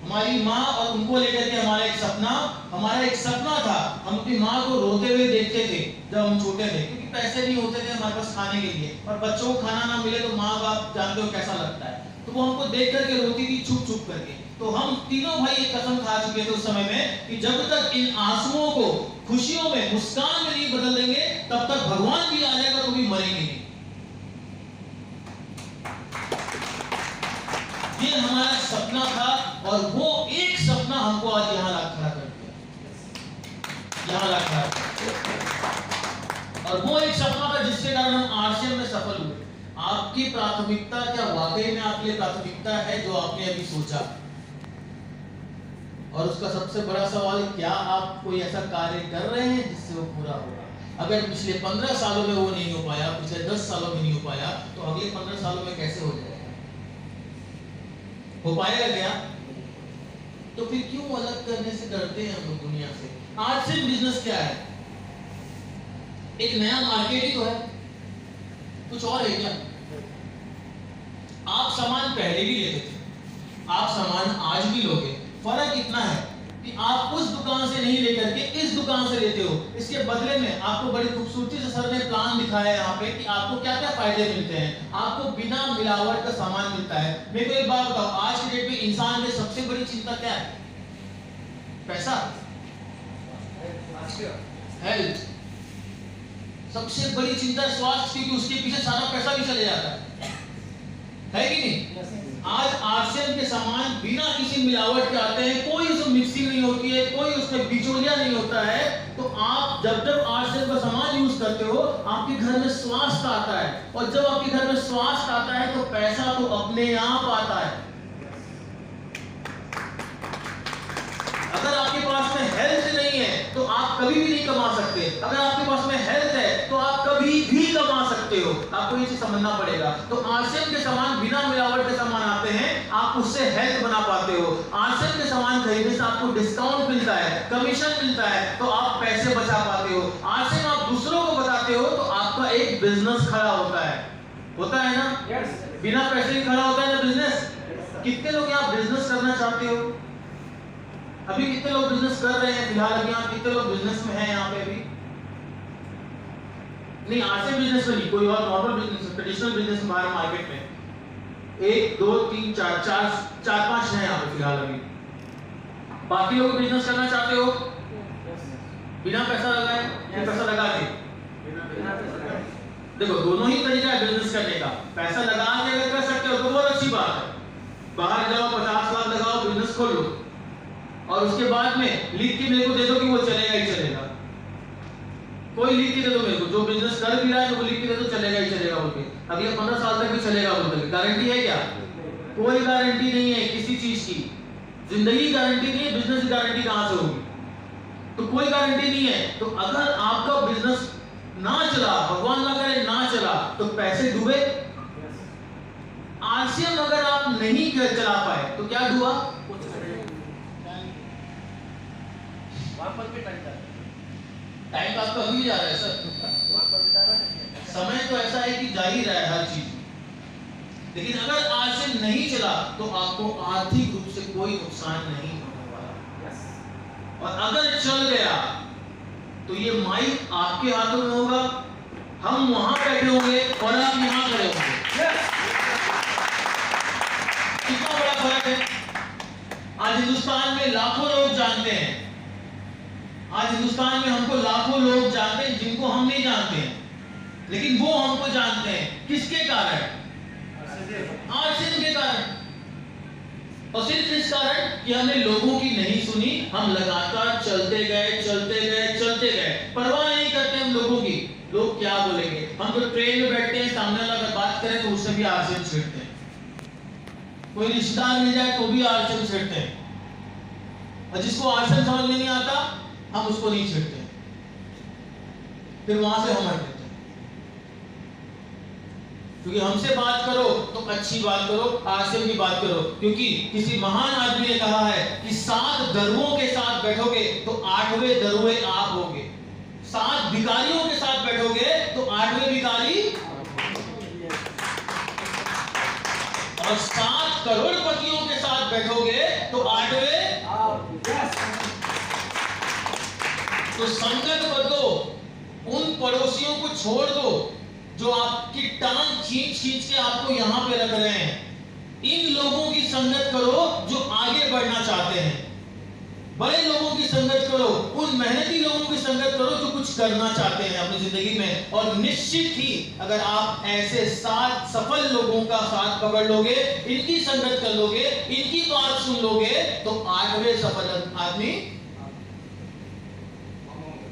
हमारी माँ, और उनको लेकर के हमारा एक सपना था। हम अपनी माँ को रोते हुए देखते थे जब हम छोटे थे, क्योंकि पैसे नहीं होते थे हमारे पास खाने के लिए, और बच्चों को खाना ना मिले तो माँ बाप जानते हो कैसा लगता है। तो वो हमको देख करके रोती थी छुप छुप करके। तो हम तीनों भाई एक कसम खा चुके थे उस समय में कि जब तक इन आंसुओं को खुशियों में, मुस्कान में नहीं बदल देंगे, तब तक भगवान भी आ जाएगा तो भी मरेंगे नहीं। ये हमारा सपना था, और वो एक सपना हमको आज यहाँ ला खड़ा कर दिया, यहाँ ला खड़ा कर। और वो एक सपना था जिसके कारण हम आरसीएम में सफल हुए। आपकी प्राथमिकता क्या वाकई में आपके लिए प्राथमिकता है जो आपने अभी सोचा? और उसका सबसे बड़ा सवाल, क्या आप कोई ऐसा कार्य कर रहे हैं जिससे वो पूरा होगा? अगर पिछले 15 सालों में वो नहीं हो पाया, पिछले 10 सालों में नहीं हो पाया, तो अगले 15 सालों में कैसे हो जाएगा? हो पाएगा क्या? तो फिर क्यों अलग करने से डरते हैं हम लोग दुनिया से? आज से बिजनेस क्या है? एक नया मार्केट ही तो है, कुछ और है क्या? आप सामान पहले भी लेते थे, आप सामान आज भी लोगे। फर्क इतना है कि आप उस दुकान से नहीं लेकर के इस दुकान से लेते हो। इसके बदले में आपको बड़ी खूबसूरती से सर ने प्लान दिखाया है यहाँ पे कि आपको क्या क्या फायदे मिलते हैं। आपको बिना मिलावट का सामान मिलता है। मेरे को एक बात बताओ, आज के डेट में इंसान की सबसे बड़ी चिंता क्या है? पैसा, हेल्थ। सबसे बड़ी चिंता है स्वास्थ्य, क्योंकि उसके पीछे सारा पैसा भी चले जाता है कि नहीं? आज आरसीएम के सामान बिना किसी मिलावट के आते हैं, कोई उसमें मिक्सिंग नहीं होती है, कोई उसमें बिचौलिया नहीं होता है। तो आप जब आरसीएम का सामान यूज करते हो, आपके घर में स्वास्थ्य आता है, और जब आपके घर में स्वास्थ्य आता है तो पैसा तो अपने आप आता है। अगर आपके पास में हेल्थ नहीं है तो आप कभी भी नहीं कमा सकते, अगर आपके पास में हेल्थ है तो आप कभी भी कमा सकते हो। आपको ये चीज समझना पड़ेगा। तो आरसीएम के सामान बिना मिलावट के सामान आते हैं, आप उससे हेल्थ बना पाते हो। आरसीएम के सामान खरीदने से आपको डिस्काउंट मिलता है, कमीशन मिलता है, तो आप पैसे बचा पाते हो। आरसीएम आप दूसरों को बताते हो तो आपका एक बिजनेस खड़ा होता है ना? बिना पैसे ही खड़ा होता है ना बिजनेस। कितने लोग यहाँ बिजनेस करना चाहते हो? अभी कितने लोग बिजनेस कर रहे हैं? फिलहाल अभी यहाँ कितने लोग बिजनेस में हैं? यहाँ पे अभी नहीं, आरसीएम बिजनेस में नहीं, कोई और नॉर्मल बिजनेस, ट्रेडिशनल बिजनेस में बाहर मार्केट में 1 2 3 4 5 हैं यहाँ पे फिलहाल अभी। बाकी लोग बिजनेस करना चाहते हो बिना पैसा लगाए या पैसा लगा के? देखो, दोनों ही तरीका है बिजनेस करने का। पैसा लगा के अगर कर सकते हो तो बहुत अच्छी बात है। बाहर जाओ, 50 लाख लगाओ, बिजनेस खोलो, और उसके बाद में लिख के मेरे को दे दो कि वो चलेगा ही चलेगा। कोई लिख के दे दो मेरे को, जो बिजनेस कर भी रहा है तो वो लिख के दे दो चलेगा ही चलेगा बोल के, अगले 15 साल तक भी चलेगा बोल के। गारंटी है क्या? कोई गारंटी नहीं है किसी चीज की। जिंदगी गारंटी नहीं है, बिजनेस की गारंटी कहां से होगी? तो कोई गारंटी नहीं है। तो अगर आपका बिजनेस ना चला, भगवान ना करे ना चला, तो पैसे डूबे। आरसीएम अगर आप नहीं चला पाए तो क्या डूबा? टाइम तो आपका अभी जा रहा है सर, समय तो ऐसा है कि जा ही रहा है हर चीज। लेकिन अगर आरसीएम नहीं चला तो आपको आर्थिक रूप से कोई नुकसान नहीं होने वाला। और अगर चल गया तो ये माइक आपके हाथों में होगा, हम वहां बैठे होंगे और आप यहां खड़े होंगे। कितना बड़ा फर्क है। आज हिंदुस्तान में लाखों लोग जानते हैं, आज हिंदुस्तान में हमको लाखों लोग जानते हैं जिनको हम नहीं जानते हैं, लेकिन वो हमको जानते हैं। किसके कारण? आरसीएम के कारण। और सिर्फ इस कारण कि हमने लोगों की नहीं सुनी, हम लगातार चलते गए, परवाह नहीं करते हम लोगों की। लोग क्या बोलेंगे? हम तो ट्रेन में बैठते हैं, सामने वाला अगर बात करें तो उससे भी आरसीएम छेड़ते हैं। कोई रिश्तेदार मिल जाए तो भी आरसीएम छेड़ते हैं। और जिसको आरसीएम समझ में नहीं आता हम उसको नहीं छेड़ते, फिर वहां से हम हट देते हैं। क्योंकि हमसे बात करो तो अच्छी बात करो, आरसीएम की बात करो। क्योंकि किसी महान आदमी ने कहा है कि 7 दरुओं के साथ बैठोगे तो 8वें दरुए आप होगे। 7 भिखारियों के साथ बैठोगे तो 8वें भिखारी, और 7 करोड़पतियों के साथ बैठोगे तो 8वें आप। तो संगत बदलो, उन पड़ोसियों को छोड़ दो जो आपकी टांग खींच के आपको यहां पे रख रहे हैं। इन लोगों की संगत करो जो आगे बढ़ना चाहते हैं। बड़े लोगों की संगत करो, उन मेहनती लोगों की संगत करो जो कुछ करना चाहते हैं अपनी जिंदगी में। और निश्चित ही अगर आप ऐसे 7 सफल लोगों का साथ पकड़ लोगे, इनकी संगत कर लोगे, इनकी बात सुन लोगे, तो 8वें सफल आदमी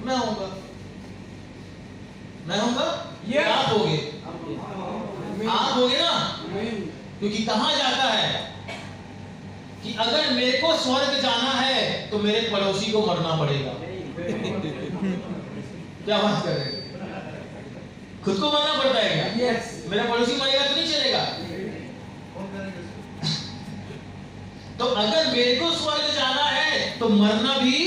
मैं होऊंगा। आप होगे ना। क्योंकि कहा जाता है कि अगर मेरे को स्वर्ग जाना है तो मेरे पड़ोसी को मरना पड़ेगा। क्या बात कर रहे हैं? खुद को मरना पड़ता है क्या? मेरा पड़ोसी मरेगा तो नहीं चलेगा। तो अगर मेरे को स्वर्ग जाना है तो मरना भी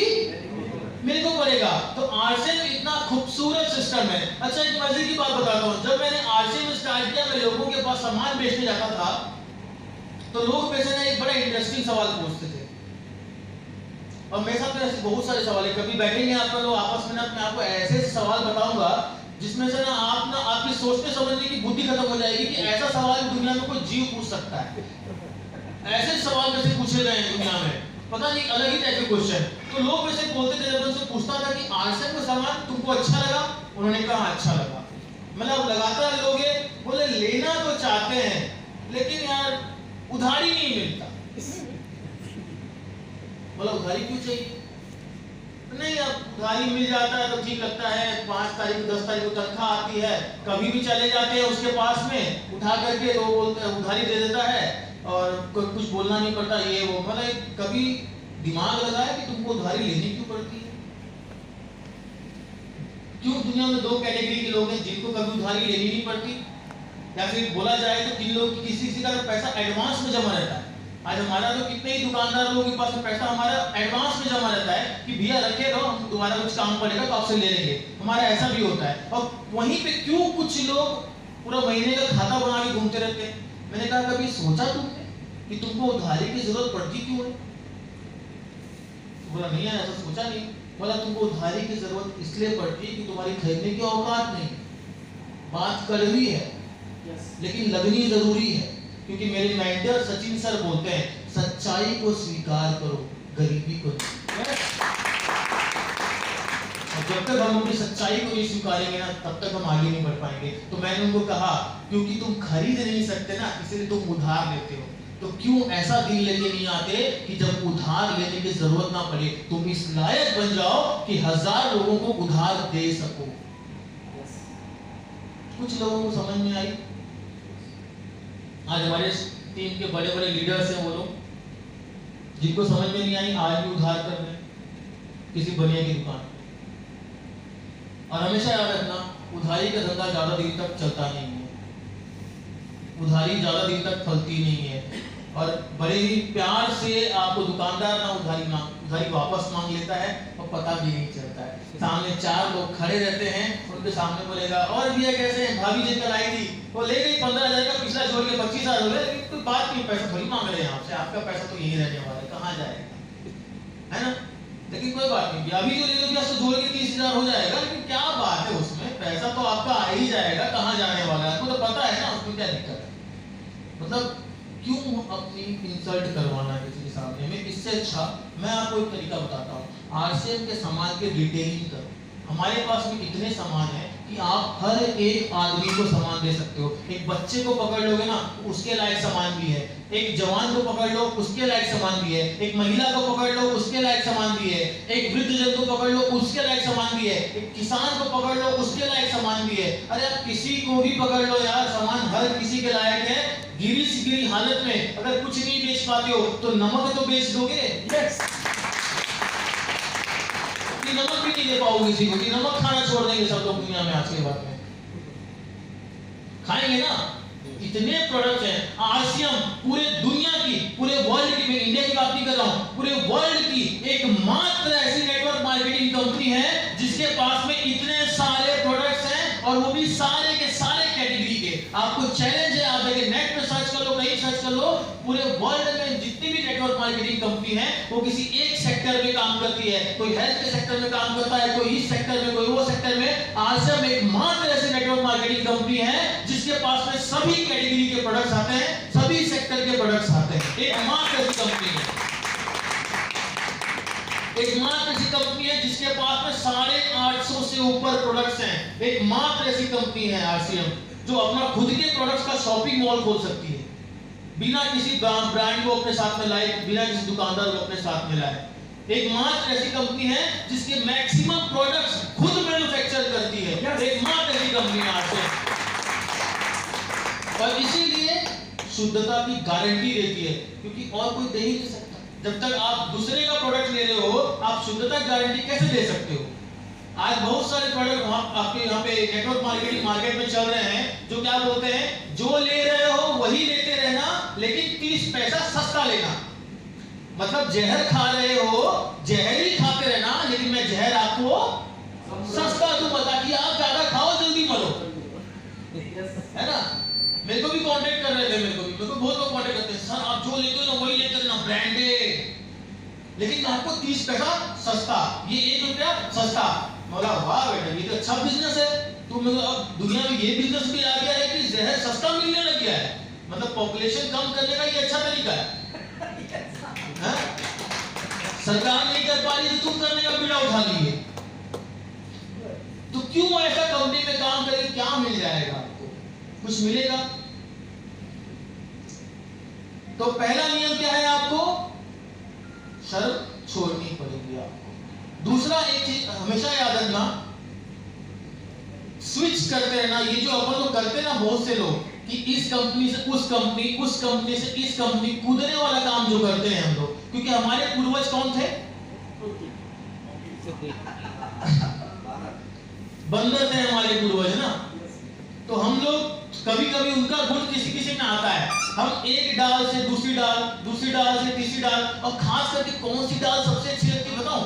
मेरे को पड़ेगा। तो आरसीएम इतना खूबसूरत सिस्टम है। अच्छा, एक मजे की बात बताता हूँ। जब मैंने आरसीएम स्टार्ट किया, मैं लोगों के पास सामान बेचने जाता था तो लोग मेरे से एक बड़ा इंटरेस्टिंग सवाल पूछते थे, और मेरे साथ ऐसे बहुत सारे सवाल है। कभी बैठेंगे आप लोग आपस में ना, मैं आपको ऐसे सवाल बताऊंगा जिसमें से ना आपकी सोचने समझने की बुद्धि खत्म हो जाएगी कि ऐसा सवाल दुनिया में कोई जीव पूछ सकता है। ऐसे सवाल में से पूछे गए दुनिया में। पता नहीं अलग ही टाइप के क्वेश्चन। तो लोग वैसे बोलते थे, जब उनसे पूछता था कि आरसीएम का सामान तुमको अच्छा लगा, उन्होंने कहा अच्छा लगा। मतलब लगातार लोग ये बोले लेना तो चाहते हैं लेकिन यार उधारी नहीं मिलता। बोला उधारी क्यों चाहिए? नहीं, अब उधारी मिल जाता है तो ठीक लगता है, 5 तारीख 10 तारीख को तनख्वाह आती है, कभी भी चले जाते हैं उसके पास में उठा करके, तो बोलते हैं उधारी दे देता है और कुछ बोलना नहीं पड़ता ये वो। मतलब कभी दिमाग लगाया कि तुमको उधारी लेनी क्यों पड़ती है? क्यों दुनिया में 2 कैटेगरी के लोग हैं जिनको कभी उधारी लेनी नहीं पड़ती? या फिर बोला जाए तो किन लोग किसी का पैसा एडवांस में जमा रहता है। आज हमारा तो कितने ही दुकानदार लोगों के पास में पैसा हमारा एडवांस में जमा रहता है कि भैया रखे रहो, हम दोबारा कुछ काम पड़ेगा तो आपसे ले लेंगे। हमारा ऐसा भी होता है। और वहीं पे क्यों कुछ लोग पूरा महीने का खाता बना के घूमते रहते हैं? मैंने कहा कभी सोचा तुमने कि तुमको उधारी की जरूरत पड़ती क्यों है? बोला नहीं है, ऐसा सोचा नहीं। बोला तुमको उधारी की जरूरत इसलिए पड़ती है कि तुम्हारी खरीदने की औकात नहीं। बात कड़वी है लेकिन लगनी जरूरी है, क्योंकि मेरे मेंटर सचिन सर बोलते हैं सच्चाई को स्वीकार करो, गरीबी को नहीं। जब तक हम अपनी सच्चाई को नहीं स्वीकारेंगे ना, तब तक हम आगे नहीं बढ़ पाएंगे। तो मैंने उनको कहा क्योंकि तुम खरीद नहीं सकते ना, इसलिए तुम उधार लेते हो। तो क्यों ऐसा दिल लेके नहीं आते कि जब उधार लेने की जरूरत ना पड़े तुम इस लायक बन जाओ कि 1000 लोगों को उधार दे सको। कुछ लोगों को समझ में आई। आज हमारे टीम के बड़े बड़े लीडर्स हैं वो लोग जिनको समझ में नहीं आई, आज भी उधार कर रहे हैं किसी बनिया की दुकान। और हमेशा याद रखना, उधारी का धंधा ज्यादा दिन तक चलता नहीं है, उधारी ज्यादा दिन तक फलती नहीं है। और बड़े ही प्यार से आपको दुकानदार ना उधारी वापस मांग लेता है और पता भी नहीं चलता है। सामने 4 लोग खड़े रहते हैं, उनके सामने बोलेगा और भैया कैसे हैं, भाभी जी कल आई थी, वो ले गई 15,000 का, पिछला छोड़ के 25,000 हो गए। कोई बात नहीं, पैसा थोड़ी मांग रहे हैं आपसे, आपका पैसा तो यही रहने वाला है, कहाँ जाएगा, है ना? लेकिन कोई बात नहीं, अभी जो ले लो उसको जोड़ के 30,000 हो जाएगा, लेकिन क्या बात है उसमें, पैसा तो आपका आ ही जाएगा, कहाँ जाने वाला है आपको तो पता है ना, उसमें क्या दिक्कत है? मतलब क्यों अपनी इंसल्ट करवाना किसी के सामने में? इससे अच्छा मैं आपको एक तरीका बताता हूँ, आरसीएम के सामान के रिटेलिंग करो। हमारे पास में इतने सामान है कि आप हर एक आदमी को सामान दे सकते हो। एक बच्चे को पकड़ लोगे ना, उसके लायक सामान भी है, एक जवान को पकड़ लो उसके लायक सामान भी है, एक महिला को पकड़ लो उसके लायक सामान भी है, एक वृद्धजन को पकड़ लो उसके लायक सामान भी है, एक किसान को पकड़ लो उसके लायक सामान भी है। अरे आप किसी को भी पकड़ लो यार, सामान हर किसी के लायक है। गिरी से गिरी हालत में अगर कुछ नहीं बेच पाते हो तो नमक तो बेच दोगे। यस, नमक भी नहीं दे पाओगे किसी को कि नमक खाना छोड़ देंगे सब लोग दुनिया में आज के बाद में, खाएंगे ना? इतने प्रोडक्ट हैं आरसीएम, पूरे दुनिया की, पूरे वर्ल्ड की, मैं इंडिया की बात नहीं कर रहा हूं, पूरे वर्ल्ड की एकमात्र ऐसी नेटवर्क मार्केटिंग कंपनी है जिसके पास में इतने सारे प्रोडक्ट्स हैं और वो भी सारे के सारे कैटेगरी के। आपको चैलेंज है, आप जाके नेट पे सर्च कर लो, कहीं सर्च कर लो, पूरे वर्ल्ड में जितनी भी नेटवर्क मार्केटिंग कंपनी है वो किसी एक सेक्टर में काम करती है। कोई हेल्थ के सेक्टर में काम करता है, कोई इस सेक्टर में, कोई वो सेक्टर में। आरसीएम एकमात्र ऐसी नेटवर्क मार्केटिंग कंपनी है जिसके पास में सभी कैटेगरी के प्रोडक्ट्स आते हैं, सभी सेक्टर के प्रोडक्ट्स आते हैं। एकमात्र ऐसी कंपनी है, एकमात्र ऐसी कंपनी है जिसके पास में 850 से ऊपर प्रोडक्ट्स हैं। एकमात्र ऐसी कंपनी है आरसीएम जो अपना खुद के प्रोडक्ट्स का शॉपिंग मॉल खोल सकती है, बिना किसी ब्रांड को अपने साथ में लाए, बिना किसी दुकानदार को अपने साथ में लाए। एकमात्र ऐसी कंपनी है जिसके मैक्सिमम प्रोडक्ट्स खुद मैन्युफैक्चर करती है, एकमात्र ऐसी कंपनी है आरसीएम। और इसीलिए शुद्धता की गारंटी देती है, क्योंकि और कोई दे ही नहीं सकता। जब तक आप दूसरे का प्रोडक्ट ले रहे हो, आप शुद्धता की गारंटी कैसे दे सकते हो? आज बहुत सारे प्रोडक्ट आपके यहाँ पे नेटवर्क मार्केटिंग मार्केट में चल रहे हैं जो क्या बोलते हैं, जो ले रहे हो वही लेते रहना लेकिन 30 पैसा सस्ता लेना। मतलब जहर खा रहे हो, जहर ही खाते रहना, लेकिन मैं जहर आपको सस्ता दूंगा ताकि आप ज्यादा खाओ, जल्दी मरो, है ना? मेरे को भी कांटेक्ट कर रहे थे, मेरे को बहुत लोग कांटेक्ट करते हैं, सर आप जो लेते हो ना वही लेते रहना, ब्रांडेड, लेकिन आपको 30 पैसा सस्ता, ये 1 रुपया सस्ता। बोला वाह बेटा, ये तो अच्छा बिजनेस है। तो मतलब अब दुनिया में ये बिजनेस भी आ गया है कि जहर सस्ता मिलने लग गया है। मतलब पॉपुलेशन कम करने का ये अच्छा तरीका है। सरकार नहीं कर पा रही तो तुम करने का बीड़ा उठा लिए। तो क्यों ऐसा कंपनी में काम करके क्या मिल जाएगा आपको? कुछ मिलेगा? तो पहला नियम क्या है? आपको शर्म छोड़नी पड़ेगी आपको। दूसरा एक चीज हमेशा याद रखना, स्विच करते रहना। ये जो अपन लोग करते हैं ना बहुत से लोग, कि इस कंपनी से उस कंपनी, उस कंपनी से इस कंपनी, कूदने वाला काम जो करते हैं हम लोग, क्योंकि हमारे पूर्वज कौन थे? बंदर थे हमारे पूर्वज ना। तो हम लोग कभी कभी उनका गुण किसी किसी में आता है। हम एक डाल से दूसरी डाल, दूसरी डाल से तीसरी डाल, और खास करके कौन सी डाल सबसे अच्छी लगती है बताओ?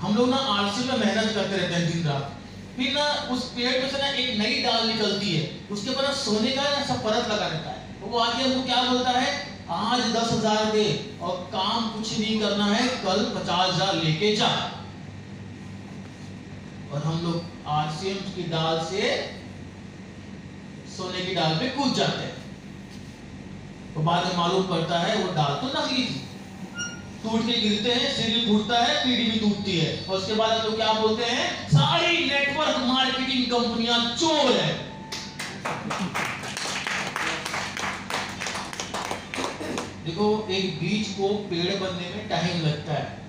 हम लोग ना आलसी में मेहनत करते रहते हैं दिन रात, फिर ना उस पेड़ में से ना एक नई डाल निकलती है, उसके ऊपर सोने का ना सब परत लगा रहता है। तो वो आके हमको क्या बोलता है? आज 10,000 दे और काम कुछ नहीं करना है, कल 50,000 लेके जा। और हम लोग आरसीएम की डाल से सोने की डाल पे कूद जाते हैं। तो बाद में मालूम पड़ता है वो डाल तो नकली थी। टूट के गिरते हैं, सिर भी फूटता है, पीढ़ी भी टूटती है, और उसके बाद हम लोग क्या बोलते हैं? सारी नेटवर्क मार्केटिंग कंपनियां चोर है। देखो, एक बीज को पेड़ बनने में टाइम लगता है।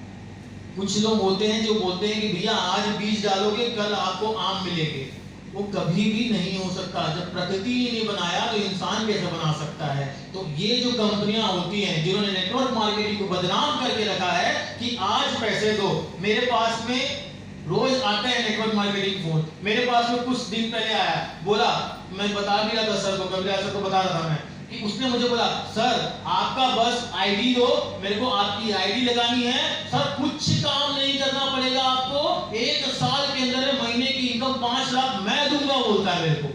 कुछ लोग होते हैं जो बोलते हैं कि भैया आज बीज डालोगे कल आपको आम मिलेंगे। वो कभी भी नहीं हो सकता। जब प्रकृति ने नहीं बनाया तो इंसान कैसे बना सकता है? तो ये जो कंपनियां होती हैं जिन्होंने नेटवर्क मार्केटिंग को बदनाम करके रखा है कि आज पैसे दो। मेरे पास में रोज आते हैं नेटवर्क मार्केटिंग फोन। मेरे पास में कुछ दिन पहले आया, बोला, मैं बता भी रहा था सर को, कभी सर को बता रहा था मैं, कि उसने मुझे बोला सर आपका बस आईडी दो, मेरे को आपकी आईडी लगानी है सर, कुछ काम नहीं करना पड़ेगा आपको, 1 साल के अंदर महीने की इनकम 5 लाख मैं दूंगा। बोलता है मेरे को,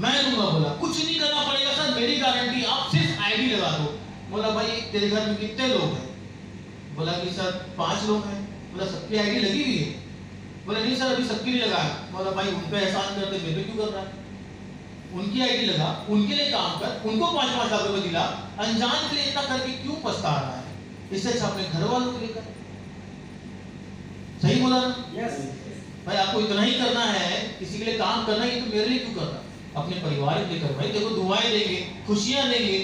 मैं दूंगा। बोला कुछ नहीं करना पड़ेगा सर, मेरी गारंटी, आप सिर्फ आईडी लगा दो। बोला भाई तेरे घर में कितने लोग हैं? बोला कि सर 5 लोग हैं। बोला सबकी आईडी लगी हुई है? बोला नहीं सर अभी सबकी नहीं लगा। बोला भाई उन पे एहसान करते, मेरे पे क्यों कर रहा है? उनकी आईडी लगा, उनके लिए काम कर, उनको 5-5 लाख रुपए दिला, अनजान के लिए इतना करके क्यों पछता रहा है? इससे अच्छा अपने घर वालों के लिए कर। सही बोला ना? यस। भाई आपको इतना ही करना है, किसी के लिए काम करना है, तो मेरे लिए क्यों कर रहा? अपने परिवार के लिए कर। भाई देखो दुआएं देंगे, खुशियां देंगे।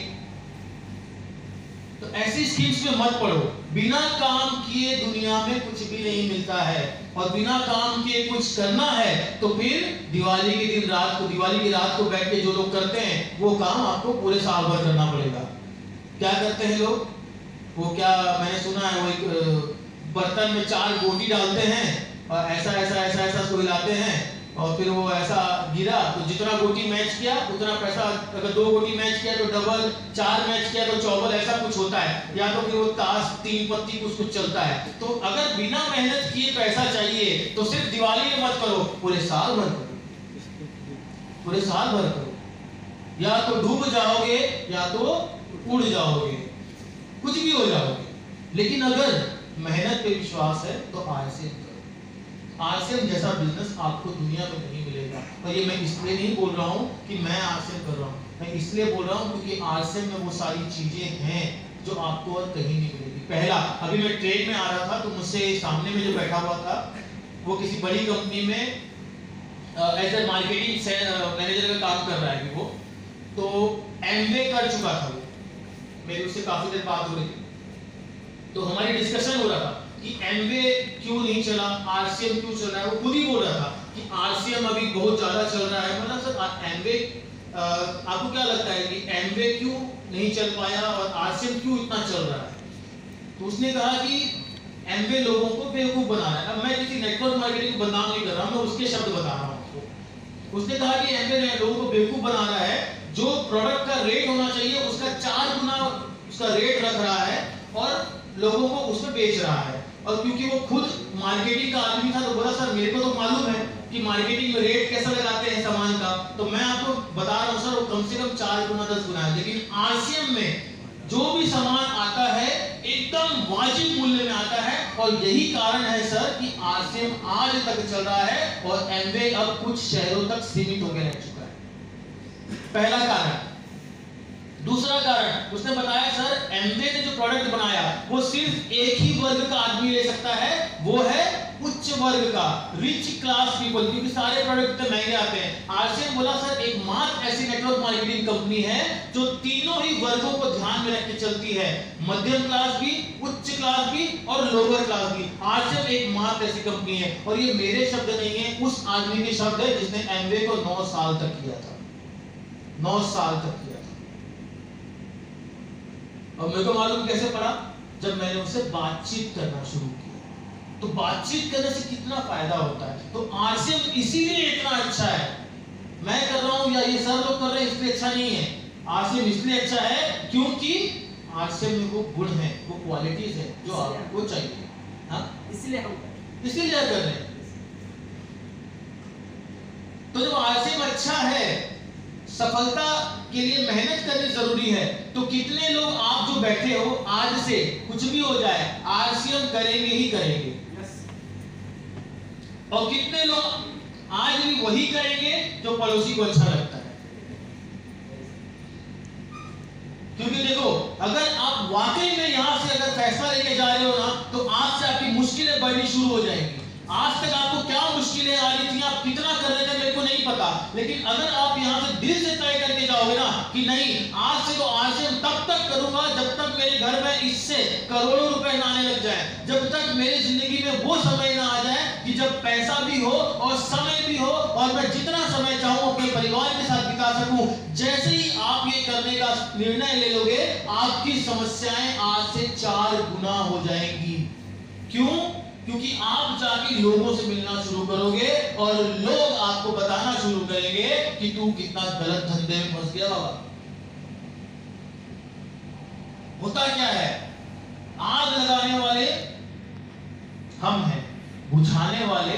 तो ऐसी स्कीम्स में मत पड़ो। बिना काम किए दुनिया में कुछ भी नहीं मिलता है, और बिना काम किए कुछ करना है तो फिर दिवाली के दिन रात को, दिवाली की रात को बैठ के जो लोग करते हैं वो काम आपको पूरे साल भर करना पड़ेगा। क्या करते हैं लोग? वो क्या, मैंने सुना है वो एक बर्तन में 4 गोटी डालते हैं और ऐसा ऐसा ऐसा ऐसा उसको हिलाते हैं, और फिर वो ऐसा गिरा तो जितना गोटी मैच किया उतना पैसा, अगर 2 गोटी मैच किया तो डबल, 4 मैच किया तो चौबल, ऐसा कुछ होता है। या तो फिर वो ताश 3 पत्ती कुछ चलता है। तो अगर बिना मेहनत किए पैसा चाहिए तो सिर्फ दिवाली में मत करो, पूरे साल भर करो, पूरे साल भर करो। या तो डूब जाओगे या तो उड़ जाओगे, कुछ भी हो जाओगे। लेकिन अगर मेहनत पे विश्वास है तो आरसीएम करो। आरसीएम जैसा बिजनेस आपको दुनिया में नहीं मिलेगा। और ये मैं इसलिए नहीं बोल रहा हूँ कि मैं आरसीएम कर रहा हूँ, मैं इसलिए बोल रहा हूँ क्योंकि आरसीएम में वो सारी चीजें हैं जो आपको और कहीं नहीं मिलेगी। पहला, अभी मैं ट्रेन में आ रहा था तो मुझसे सामने में जो बैठा हुआ था वो किसी बड़ी कंपनी में एज ए मार्केटिंग मैनेजर का काम कर रहा है। वो तो एमवे कर चुका था, वो मेरी उससे काफी देर बात हो रही थी। तो हमारी डिस्कशन हो रहा था कि एमवे क्यों नहीं चला, आरसीएम क्यों चल रहा है। वो खुद ही बोल रहा था कि आरसीएम अभी बहुत ज्यादा चल रहा है। मतलब सर एमवे, आपको क्या लगता है कि एमवे क्यों नहीं चल पाया और आरसीएम क्यों इतना चल रहा है? तो उसने कहा कि एमवे लोगों को बेवकूफ बना रहा है। अब मैं किसी नेटवर्क मार्केटिंग को बदनाम नहीं कर रहा हूं, मैं उसके शब्द बता रहा हूं आपको। उसने कहा कि एमवे लोगों को बेवकूफ बना रहा है, जो प्रोडक्ट का रेट होना चाहिए उसका 4 गुना उसका रेट रख रहा है और लोगों को उसमें बेच रहा है। और क्योंकि वो खुद मार्केटिंग का आदमी था तो बोला सर मेरे को तो मालूम है कि मार्केटिंग में रेट कैसा लगाते हैं सामान का, तो मैं आपको बता रहा हूं सर वो कम से कम 4 गुना 10 गुना है। लेकिन आरसीएम में जो भी सामान आता है एकदम वाजिब मूल्य में आता है, और यही कारण है सर कि आरसीएम आज तक चल रहा है और एमवे अब कुछ शहरों तक सीमित होकर रह चुका है। पहला कारण। दूसरा कारण उसने बताया, सर एमवे ने जो प्रोडक्ट बनाया वो सिर्फ एक ही वर्ग का आदमी ले सकता है, वो है उच्च वर्ग का, रिच क्लास पीपल, क्योंकि सारे प्रोडक्ट इतने महंगे आते हैं। आरसीएम बोला, सर एकमात्र ऐसी नेटवर्क मार्केटिंग कंपनी है जो तीनों ही वर्गों को ध्यान में रख के चलती है, मध्यम क्लास भी, उच्च क्लास भी और लोअर क्लास भी। आरसीएम एकमात्र ऐसी कंपनी है, और ये मेरे शब्द नहीं है, उस आदमी के शब्द है जिसने एमवे को 9 साल तक किया था, 9 साल तक किया था। और मेरे को मालूम कैसे पड़ा, जब मैंने उससे बातचीत करना शुरू किया। तो बातचीत करने से कितना फायदा होता है। तो आरसीएम इसीलिए इतना अच्छा है, मैं कर रहा हूं या ये सब लोग कर रहे हैं इसलिए अच्छा नहीं है। आरसीएम इसलिए अच्छा है क्योंकि आरसीएम में वो गुण है, वो क्वालिटीज है जो आपको चाहिए। हाँ, इसलिए हम इसीलिए कर रहे हैं। तो जब आरसीएम अच्छा है, सफलता के लिए मेहनत करनी जरूरी है, तो कितने लोग आप जो बैठे हो, आज से कुछ भी हो जाए आरसीएम करेंगे ही करेंगे, और कितने लोग आज भी वही करेंगे जो पड़ोसी को अच्छा लगता है। क्योंकि देखो, अगर आप वाकई में यहां से अगर फैसला लेके जा रहे हो ना, तो आज से आपकी मुश्किलें बढ़नी शुरू हो जाएंगी। आज तक आपको क्या मुश्किलें आ रही थी, आप कितना कर रहे थे, मेरे को नहीं पता, लेकिन अगर आप यहां से दिल से तय करके जाओगे ना कि नहीं, आज से तो आरसीएम तब तक करूंगा जब तक मेरे घर में इससे करोड़ों रुपए ना आने लग जाए, जब तक मेरी जिंदगी में वो समय ना आ जाए कि जब पैसा भी हो और समय भी हो और मैं जितना समय चाहूं अपने परिवार के साथ बिता सकूं। जैसे ही आप ये करने का निर्णय ले लोगे, आपकी समस्याएं आज से 4 गुना हो जाएंगी। क्यों? क्योंकि आप जाके लोगों से मिलना शुरू करोगे और लोग आपको बताना शुरू करेंगे कि तू कितना गलत धंधे में फंस गया बाबा। होता क्या है, आग लगाने वाले हम हैं, बुझाने वाले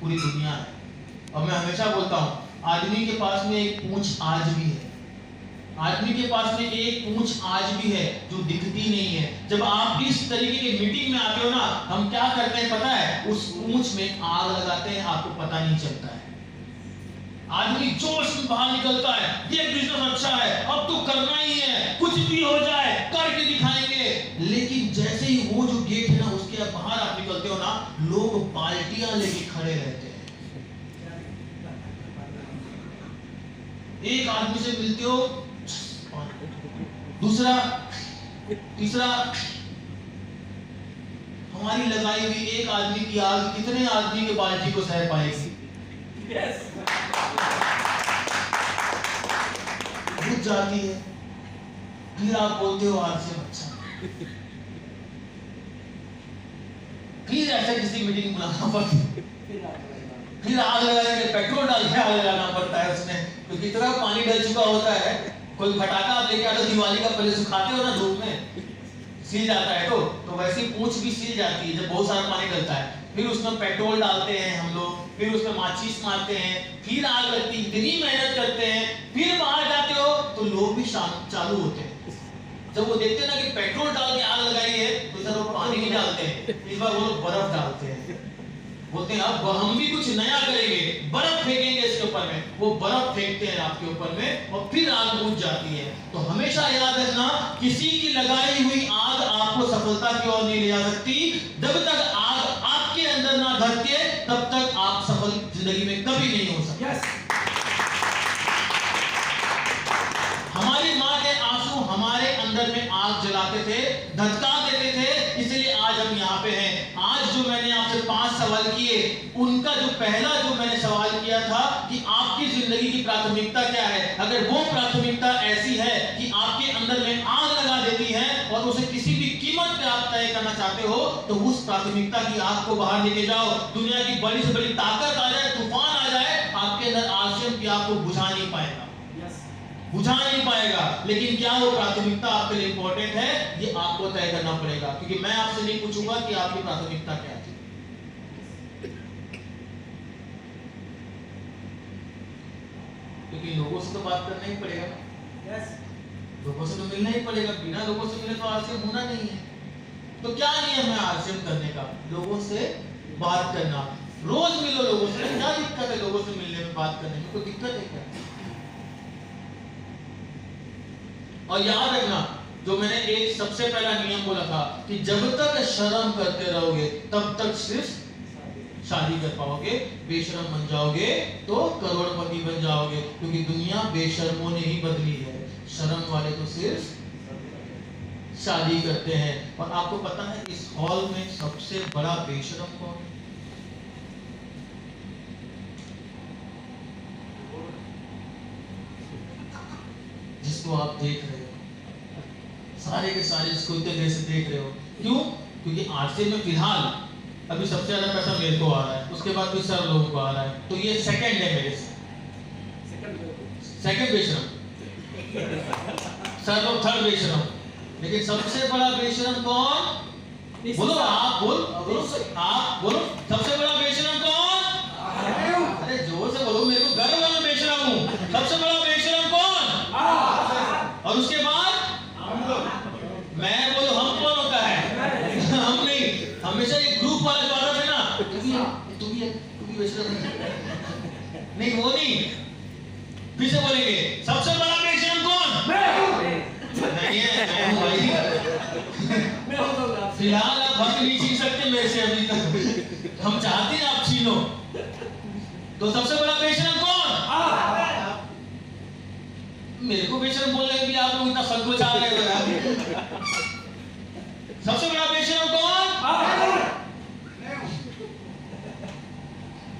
पूरी दुनिया है। और मैं हमेशा बोलता हूं, आदमी के पास में एक पूंछ आज भी है, आदमी के पास में एक पूंछ आज भी है जो दिखती नहीं है। जब आप इस तरीके की मीटिंग में आते हो ना, हम क्या करते हैं पता है, उस पूंछ में आग लगाते हैं, आपको पता नहीं चलता है। आदमी जोश में बाहर निकलता है, ये बिजनेस अच्छा है, अब तो करना ही है, कुछ भी हो जाए करके दिखाएंगे। लेकिन जैसे ही वो जो गेट है ना, उसके बाहर आप निकलते हो ना, लोग बाल्टियां लेके खड़े रहते हैं। एक आदमी से मिलते हो, दूसरा, तीसरा, हमारी लगाई हुई एक आदमी की आग कितने आदमी के बाल्टी को सह पाएगी? बुझ जाती है, फिर आप बोलते हो आरसीएम अच्छा, फिर ऐसे किसी मीटिंग बुलाना पड़ता है, फिर आग लगाने के पेट्रोल डाल के आग लगाना पड़ता है उसमें, क्योंकि इतना पानी डल चुका होता है। कोई फटाका आप लेके आते हो दिवाली का, पहले सुखाते हो ना धूप में, सील जाता है, तो वैसे ही पूंछ भी सील जाती है जब बहुत सारा पानी डलता है। फिर उसमें पेट्रोल डालते हैं हम लोग, फिर उसमें माचिस मारते हैं, फिर आग लगती है, इतनी मेहनत करते हैं, फिर बाहर जाते हो तो लोग भी चालू होते हैं। जब वो देखते हैं ना कि पेट्रोल डाल के आग लगाई है, तो सर वो पानी नहीं डालते हैं, इस बार वो लोग बर्फ डालते हैं, बोलते हैं अब हम भी कुछ नया करेंगे, बर्फ फेंकेंगे इसके ऊपर में। वो बर्फ फेंकते हैं आपके ऊपर में और फिर आग बुझ जाती है। तो हमेशा याद रखना, किसी की लगाई हुई आग आपको सफलता की ओर नहीं ले जा सकती। जब तक आग आपके अंदर ना धधके, तब तक आप सफल जिंदगी में कभी नहीं हो सकते। हमारी माँ के आंसू हमारे अंदर में आग जलाते थे, धधका देते थे, इसलिए आज हम यहाँ पे हैं। आज जो मैंने आपसे 5 सवाल किए, उनका जो पहला जो मैंने सवाल किया था कि आपकी जिंदगी की प्राथमिकता क्या है, अगर वो प्राथमिकता ऐसी है कि आपके अंदर में आग लगा देती है और उसे किसी भी कीमत पे आप तय करना चाहते हो, तो उस प्राथमिकता की आग को बाहर लेके जाओ। दुनिया की बड़ी से बड़ी ताकत आ जाए, तूफान आ जाए, आपके अंदर आरसीएम की आग को बुझा नहीं पाएगा, बुझा नहीं पाएगा। लेकिन क्या वो प्राथमिकता आपके लिए इंपॉर्टेंट है, ये आपको तय करना पड़ेगा। क्योंकि मैं आपसे नहीं पूछूंगा कि आपकी प्राथमिकता क्या थी। क्योंकि लोगों से तो बात करना ही पड़ेगा, लोगों से तो मिलना ही पड़ेगा, बिना लोगों से मिले तो आरसीएम होना नहीं है। तो क्या नियम है आरसीएम करने का? लोगों से बात करना, रोज मिलो लोगों से। क्या दिक्कत है लोगों से मिलने में, बात करने में? कोई दिक्कत है क्या? और याद रखना, जो मैंने एक सबसे पहला नियम बोला था कि जब तक शर्म करते रहोगे तब तक सिर्फ शादी कर पाओगे। बेशर्म बन जाओगे तो करोड़पति बन जाओगे, क्योंकि दुनिया बेशर्मों ने ही बदली है। शर्म वाले तो सिर्फ शादी करते हैं। और आपको पता है इस हॉल में सबसे बड़ा बेशर्म कौन है? जिसको आप देख रहे हो, सारे के सारे इसको इतने देर से देख रहे हो। क्यों? क्योंकि आरसी में फिलहाल अभी सबसे ज्यादा पैसा मेरे को आ रहा है, उसके बाद भी सर लोगों को आ रहा है, तो ये सेकंड है मेरे से, सेकंड बेशरम, सर लोग थर्ड बेशरम। लेकिन सबसे बड़ा बेशरम कौन? बोलो आप, बोलो आप, बोलो सबसे बड़ा बेशरम कौन? अरे जोर से बोलो, मेरे को गर्व है मैं बेशरम हूँ। सबसे बड़ा बेशरम कौन? और उसके बाद मैं बोलो हम कौन होता है? हम नहीं, हमेशा एक ग्रुप वाला जो आता है ना, तू भी बेशरम नहीं, वो नहीं। फिर से बोलेंगे सबसे बड़ा बेशरम कौन? नहीं है, मैं हूं भाई। फिलहाल आप हक नहीं छीन सकते मेरे से अभी तक, हम चाहते हैं आप छीनो। तो सबसे बड़ा बेशरम कौन? मेरे को बेशरम बोलने के भी आप लोग इतना संकोच आ रहे हो। सबसे बड़ा बेशरम कौन?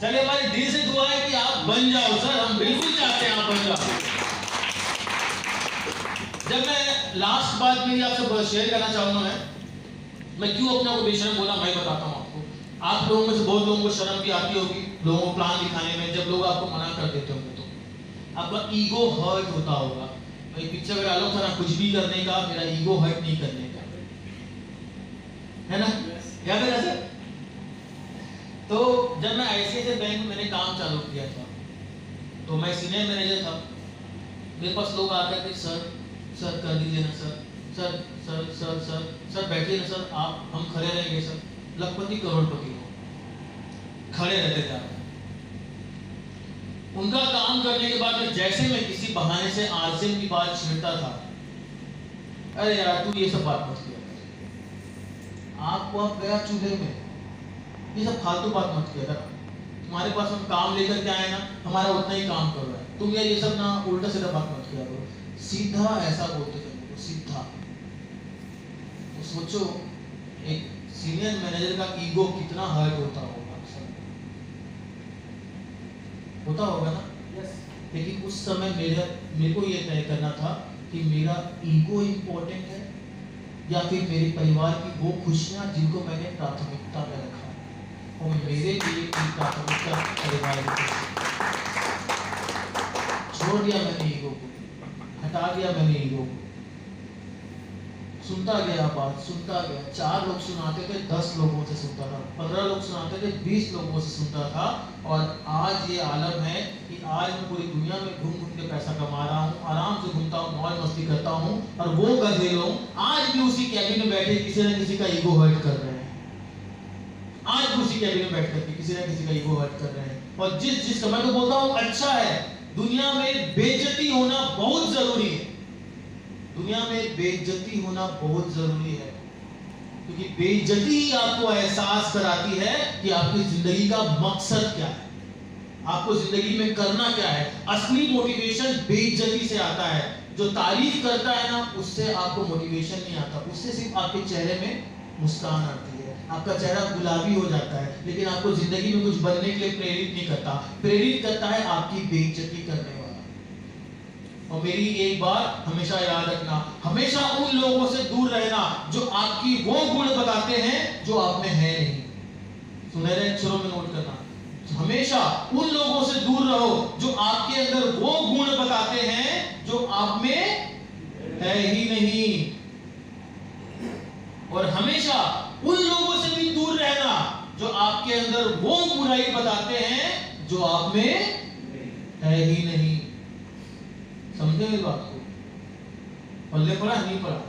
चलिए हमारी दिल से दुआ है कि आप बन जाओ सर, हम बिल्कुल चाहते हैं आप बन जाओ। जब मैं लास्ट बात मेरी आपसे शेयर करना चाहूंगा, मैं क्यों अपने को बेशरम बोला मैं बताता हूँ आपको। आप लोगों में से बहुत लोगों को शर्म भी आती होगी लोगों को प्लान दिखाने में, जब लोग आपको मना कर देते होंगे तो आपका ईगो हर्ट होता होगा। भाई पिक्चर का डायलॉग था ना, कुछ भी करने का, मेरा ईगो हर्ट नहीं करने का, है ना? याद है सर? तो जब मैं आईसीआईसीआई बैंक में मैंने काम चालू किया था, तो मैं सीनियर मैनेजर था। मेरे पास लोग आकर के सर सर कर दीजिए ना sir, sir sir sir sir sir बैठिए ना सर, आप हम खड़े रहेंगे सर। लखपति करोड़पति हो, खड़े रहते थे। उनका काम करने के बाद में जैसे मैं किसी बहाने से आरसीएम की बात छेड़ता था, अरे यार तू ये सब बात मत किया कर, आपको आप गया चूल्हे में, ये सब फालतू बात मत किया कर। तुम्हारे पास हम काम लेकर के आए ना, हमारा उतना ही काम कर रहा है, तुम यार ये सब ना उल्टा सीधा बात मत किया करो। सीधा ऐसा बोलते थे मुझे, सीधा। तो सोचो एक सीनियर मैनेजर का ईगो कितना हर्ट होता होगा, होता होगा ना? लेकिन उस समय मेरे को ये तय करना था कि मेरा ईगो इम्पोर्टेंट है या फिर मेरे परिवार की वो खुशियां जिनको मैंने प्राथमिकता में रखा है, और मेरे लिए प्राथमिकता परिवार की खुशी। छोड़ दिया मैंने ईगो को, हटा दिया मैंने ईगो को, सुनता गया बात, सुनता गया। 4 लोग सुनाते थे, 10 लोगों से सुनता था, 15 लोग सुनाते थे, 20 लोगों से सुनता था। और आज ये आलम है कि आज मैं पूरी दुनिया में घूम घूम के पैसा कमा रहा हूँ, आराम से घूमता हूँ, मौज मस्ती करता हूँ, और वो गधे लोग आज भी उसी कैबिन में बैठे किसी न किसी का ईगो हर्ट कर रहे हैं। आज भी उसी कैबिन में बैठ करके किसी न किसी का ईगो हर्ट कर रहे हैं। और जिस मैं तो बोलता हूँ अच्छा है, दुनिया में बेइज्जती होना बहुत जरूरी है। दुनिया में बेइज्जती होना बहुत जरूरी है, क्योंकि बेइज्जती ही आपको एहसास कराती है कि आपकी जिंदगी का मकसद क्या है, आपको जिंदगी में करना क्या है। असली मोटिवेशन बेइज्जती से आता है। जो तारीफ करता है ना, उससे आपको मोटिवेशन नहीं आता, उससे सिर्फ आपके चेहरे में मुस्कान आती है, आपका चेहरा गुलाबी हो जाता है, लेकिन आपको जिंदगी में कुछ बनने के लिए प्रेरित नहीं करता। प्रेरित करता है आपकी बेइज्जती करने वाला। और मेरी एक बात हमेशा याद रखना, हमेशा उन लोगों से दूर रहना जो आपकी वो गुण बताते हैं जो आप में है नहीं। सुनहरे अक्षरों में नोट करना, हमेशा उन लोगों से दूर रहो जो आपके अंदर वो गुण बताते हैं जो आप में है ही नहीं। और हमेशा उन लोगों से भी दूर रहना जो आपके अंदर वो बुराई बताते हैं जो आप में है ही नहीं। समझे मेरी बात को? पल्ले पड़ा नहीं पड़ा?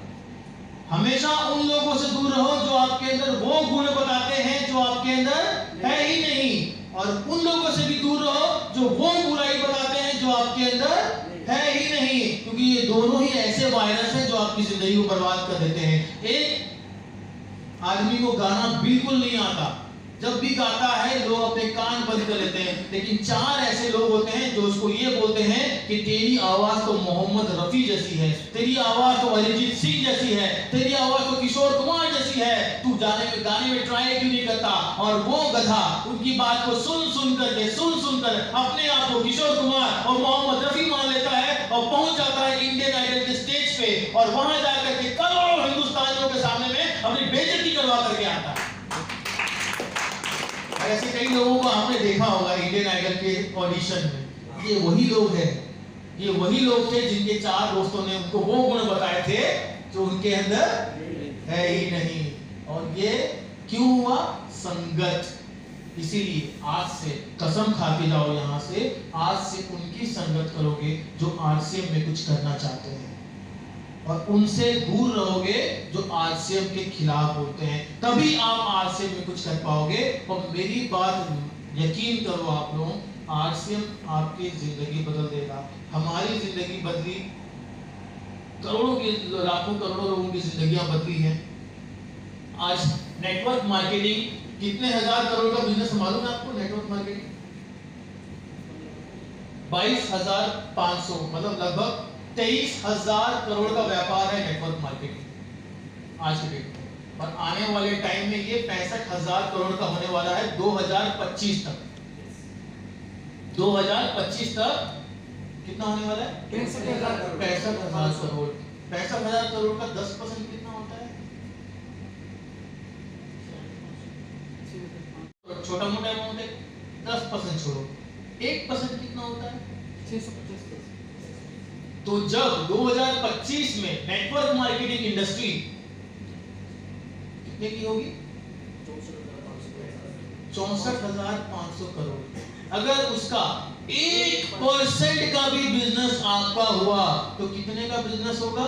हमेशा उन लोगों से दूर रहो जो आपके अंदर वो गुण बताते हैं जो आपके अंदर है ही नहीं, और उन लोगों से भी दूर रहो जो वो बुराई बताते हैं जो आपके अंदर है ही नहीं। क्योंकि ये दोनों ही ऐसे वायरस हैं जो आपकी जिंदगी को बर्बाद कर देते हैं। एक आदमी को गाना बिल्कुल नहीं आता, जब भी गाता है लोग अपने कान बंद कर लेते हैं, लेकिन 4 ऐसे लोग होते हैं जो उसको ये बोलते हैं कि तेरी आवाज तो मोहम्मद रफी जैसी है, तेरी आवाज तो अरिजीत सिंह जैसी है, तेरी आवाज तो किशोर कुमार जैसी है, तू गाने में ट्राई क्यों नहीं करता। और वो गधा उनकी बात को सुन कर अपने आप को किशोर कुमार और मोहम्मद रफी मान लेता है और पहुंच जाता है इंडियन आइडल के स्टेज पे, और वहां जाकर के करोड़ों हिंदुस्तानियों के सामने में अपनी बेइज्जती करवा करके आता है। ऐसे कई लोगों को आपने देखा होगा इंडियन आइडल के ऑडिशन में। ये वही लोग हैं, ये वही लोग थे जिनके 4 दोस्तों ने उनको वो गुण बताए थे जो उनके अंदर है ही नहीं। और ये क्यों हुआ? संगत। इसीलिए आज से कसम खा के जाओ, यहाँ से आज से उनकी संगत करोगे जो आरसीएम में कुछ करना चाहते हैं, और उनसे दूर रहोगे जो आरसीएम के खिलाफ बोलते हैं, तभी आप आरसीएम में कुछ कर पाओगे। और मेरी बात यकीन करो आप लोग, आरसीएम आपकी जिंदगी बदल देगा। हमारी जिंदगी बदली, करोड़ों की, लाखों करोड़ों लोगों की जिंदगियां बदली हैं। आज नेटवर्क मार्केटिंग कितने हजार करोड़ का बिजनेस मालूम है आपको? नेटवर्क मार्केटिंग 22,500 मतलब लगभग 23,000 करोड़ का व्यापार है नेटवर्क मार्केटिंग आज के डेट में। और आने वाले टाइम में ये 65,000 करोड़ का होने वाला है 2025 तक। 2025 तक कितना होने वाला है? 65,000 करोड़। 65,000 करोड़। 65,000 करोड़ का 10% कितना होता है? छोटा मोटा अमाउंट है, 10% छोड़ो, 1% कितना होता है? 650। तो जब 2025 में नेटवर्क मार्केटिंग इंडस्ट्री कितने की होगी? 64,500 करोड़। अगर उसका 1% का भी बिजनेस आपका हुआ तो कितने का बिजनेस होगा?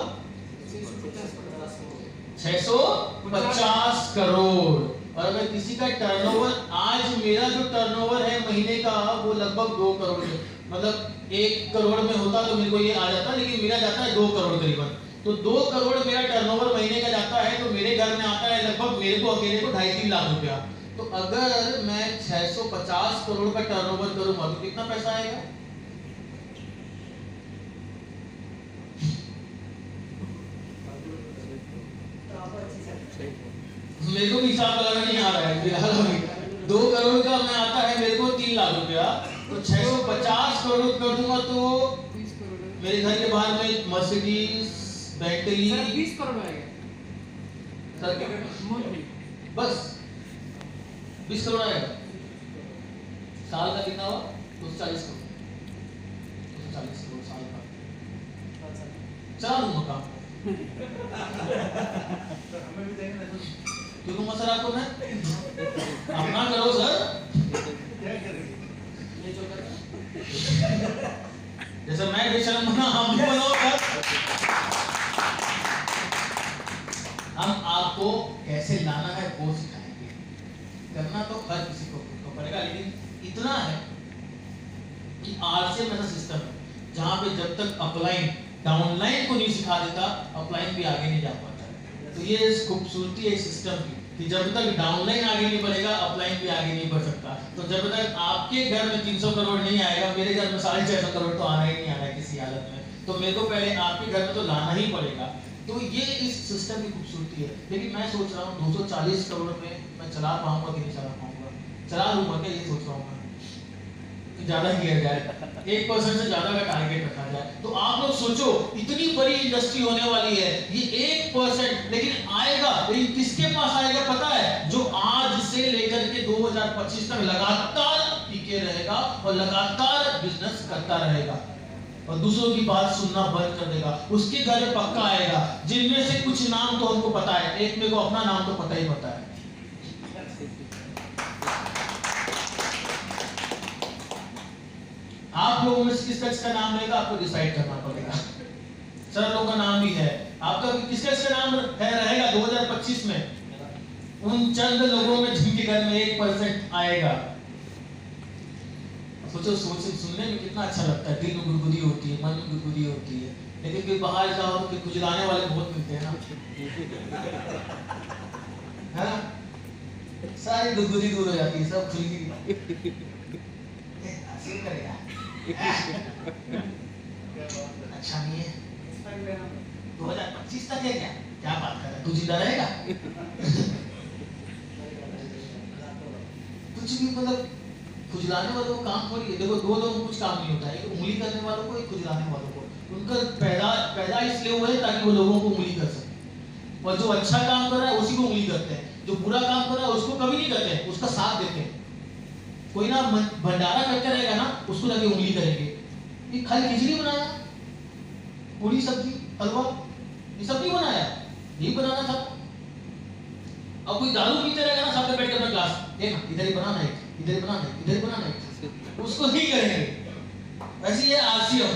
650 करोड़। और अगर किसी का टर्नओवर, आज मेरा जो टर्नओवर है महीने का वो लगभग 2 करोड़ है, मतलब 1 करोड़ में होता तो मेरे को ये आ जाता, लेकिन मेरा जाता है 2 करोड़ करीबन। तो 2 करोड़ मेरा टर्नओवर महीने का जाता है, तो मेरे घर में आता है लगभग मेरे को अकेले को 2.5-3 लाख रुपया। तो अगर मैं 650 करोड़ का टर्नओवर करूंगा तो कितना पैसा आएगा? मेरे को भी हिसाब लगाना नहीं आ रहा है फिलहाल। 2 करोड़ का मैं आता है मेरे को 3 लाख रुपया, तो 650 करोड़ कर दूंगा तो 20 करोड़ मेरे घर के बाहर में मर्सिडीज, बेंटली, 20 करोड़ आएगा सर, बस 20 करोड़ आएगा। साल का कितना हुआ? 240 करोड़। 240 करोड़ साल का चला लूंगा काम। क्यों दूंगा सर आपको मैं? अपना करो सर। जैसे मैं बेशर्म बना, हम भी बनो सर। हम आपको कैसे लाना है वो सिखाएंगे। करना तो हर किसी को पड़ेगा, लेकिन इतना है कि आरसीएम ऐसा सिस्टम है जहां पे जब तक अपलाइन डाउनलाइन को नहीं सिखा देता, अपलाइन भी आगे नहीं जा पाता। तो ये इस खूबसूरती है सिस्टम की कि जब तक डाउनलाइन आगे नहीं बढ़ेगा, अपलाइन भी आगे नहीं बढ़ सकता। तो जब तक आपके घर में 300 करोड़ नहीं आएगा, मेरे घर में 650 करोड़ तो आना ही नहीं आना है किसी हालत में। तो मेरे को पहले आपके घर में तो लाना ही पड़ेगा। तो ये इस सिस्टम की खूबसूरती है। लेकिन मैं सोच रहा हूँ 240 करोड़ में मैं चला पाऊंगा कि नहीं चला पाऊंगा? चला लूंगा क्या, ये सोच रहा हूँ मैं। ज्यादा किया जाए, 1% से ज्यादा का टारगेट रखा जाए। तो आप लोग सोचो, इतनी बड़ी इंडस्ट्री होने वाली है, ये 1%, लेकिन आएगा, लेकिन किसके पास आएगा पता है? जो आज से लेकर के 2025 तक लगातार टिके रहेगा और लगातार बिजनेस करता रहेगा और दूसरों की बात सुनना बंद कर देगा। उसके घर में पक्का आएगा। जिनमें से कुछ नाम तो हमको पता है, एक मेरे को अपना नाम तो पता ही पता है। आप लोगों में किसका नाम रहेगा आपको डिसाइड करना पड़ेगा। सर लोगों का नाम भी है, आपका किसका नाम है रहेगा 2025 में? उन चंद लोगों में जिनके घर में 1% आएगा। सोचो सुनने में कितना अच्छा लगता है, दिल में गुदगुदी होती है, मन में गुदगुदी होती है। लेकिन फिर बाहर जाओ तो खुजलाने वाले बहुत मिलते हैं ना, है ना? सारी दुर्गुदी दूर हो जाती है, सब खुल गई। हंसी करेगा अच्छा नहीं है। 2025 तक है क्या? क्या बात कर रहा है, तू जिंदा रहेगा? कुछ भी मतलब खुजलाने वालों को काम थोड़ी है। देखो दो लोगों को कुछ काम नहीं होता है, एक उंगली करने वालों को, एक खुजलाने वालों को। उनका पैदा इसलिए हुआ है ताकि वो लोगों को उंगली कर सके, और जो अच्छा काम कर रहा है उसी को उंगली करते हैं, जो बुरा काम कर रहा है उसको कभी नहीं करते हैं, उसका साथ देते हैं। कोई ना भंडारा करते रहेगा ना, उसको जाके उंगली करेंगे। ये खाली खिचड़ी बनाया, पूरी सब्जी हलवा, ये सब नहीं बनाया, यही बनाना था। अब कोई दारू पीते रहेगा ना, सामने बैठ के अपना ग्लास देखना, इधर ही बनाना है, इधर ही बनाना है, इधर ही बनाना है, उसको नहीं करेंगे। वैसे ये आरसीएम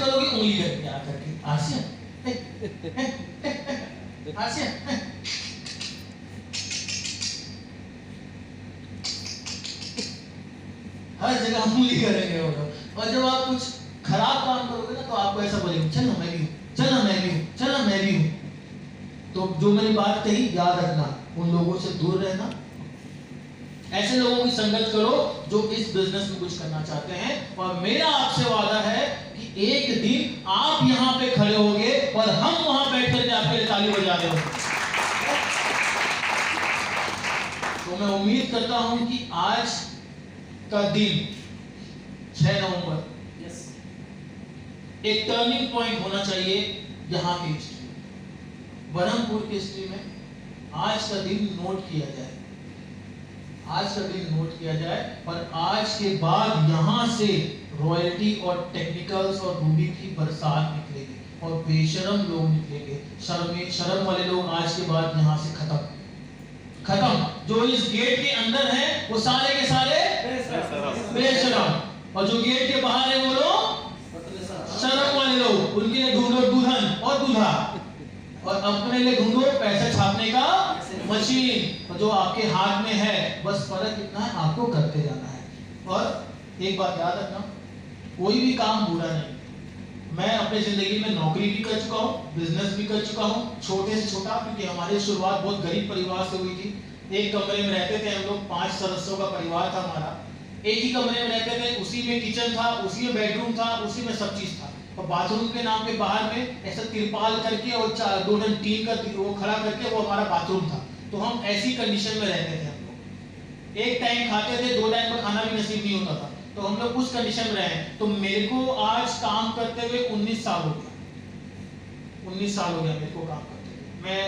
करोगे उंगली करके, क्या करके आरसीएम आरसीएम। हर जगह उंगली करेंगे वो लोग। और जब आप कुछ खराब काम करोगे ना, तो आपको ऐसा बोलेंगे, चल ना मैं भी हूँ, चल ना मैं भी हूँ, चल ना मैं भी हूँ। तो जो मैंने बात कही याद रखना, उन लोगों से दूर रहना। ऐसे लोगों की संगत करो जो इस बिजनेस में कुछ करना चाहते हैं। और मेरा आपसे वादा है कि एक दिन आप यहाँ पे खड़े होंगे और हम वहां बैठ करके आपके लिए ताली बजा रहे होंगे। तो मैं उम्मीद करता हूं कि आज का दिन 6 नवंबर एक टर्निंग पॉइंट होना चाहिए यहाँ की हिस्ट्री, बरहमपुर की हिस्ट्री में। आज का दिन नोट किया जाए, आज का दिन नोट किया जाए। और आज के बाद यहाँ से रॉयल्टी और टेक्निकल्स और रूबी की बरसात निकलेगी और बेशरम लोग निकलेंगे। शर्म वाले लोग आज के बाद यहाँ से खत्म। जो इस गेट के अंदर है वो सारे के सारे बेशरम, और जो गेट के बाहर है वो लोग शर्म वाले लोग। उनके लिए ढूंढो दुल्हन और दूल्हा, और अपने लिए ढूंढो पैसे छापने का मशीन। और जो आपके हाथ में है, बस फर्क इतना है, आपको करते जाना है। और एक बात याद रखना, कोई भी काम बुरा नहीं। मैं अपने जिंदगी में नौकरी भी कर चुका हूँ, बिजनेस भी कर चुका हूँ, छोटे से छोटा, क्योंकि हमारी शुरुआत बहुत गरीब परिवार से हुई थी। एक कमरे में रहते थे हम लोग, 5 सदस्यों का परिवार था हमारा। एक ही कमरे में रहते थे, उसी में किचन था, उसी में बेडरूम था, उसी में सब चीज था। और बाथरूम के नाम पे बाहर में ऐसा तिरपाल करके और 2 टन टीन का वो खड़ा करके वो हमारा बाथरूम था। तो हम ऐसी कंडीशन में रहते थे हम लोग। एक टाइम खाते थे, 2 टाइम का खाना भी नसीब नहीं होता था। तो हम लोग उस कंडीशन में रहे। तो मेरे को आज काम करते हुए 19 साल हो गया। 19 साल हो गया मेरे को काम करते हुए। मैं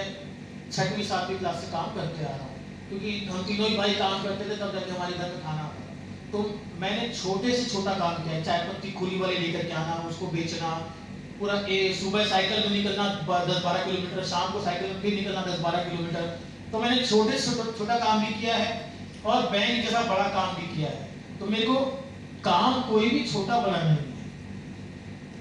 6वीं 7वीं क्लास से काम करते आ रहा हूँ, क्योंकि हम तीनों ही भाई काम करते थे, तब जाके हमारे घर में खाना आता था। तो मैंने छोटे से छोटा काम किया है, चाय पत्ती खुली वाले लेकर के आना, उसको बेचना, पूरा सुबह साइकिल में निकलना 10-12 किलोमीटर, शाम को साइकिल में फिर निकलना 10-12 किलोमीटर। तो मैंने छोटे से छोटा काम भी किया है और बैंक जैसा बड़ा काम भी किया है। तो मेरे को काम कोई भी छोटा बड़ा नहीं है,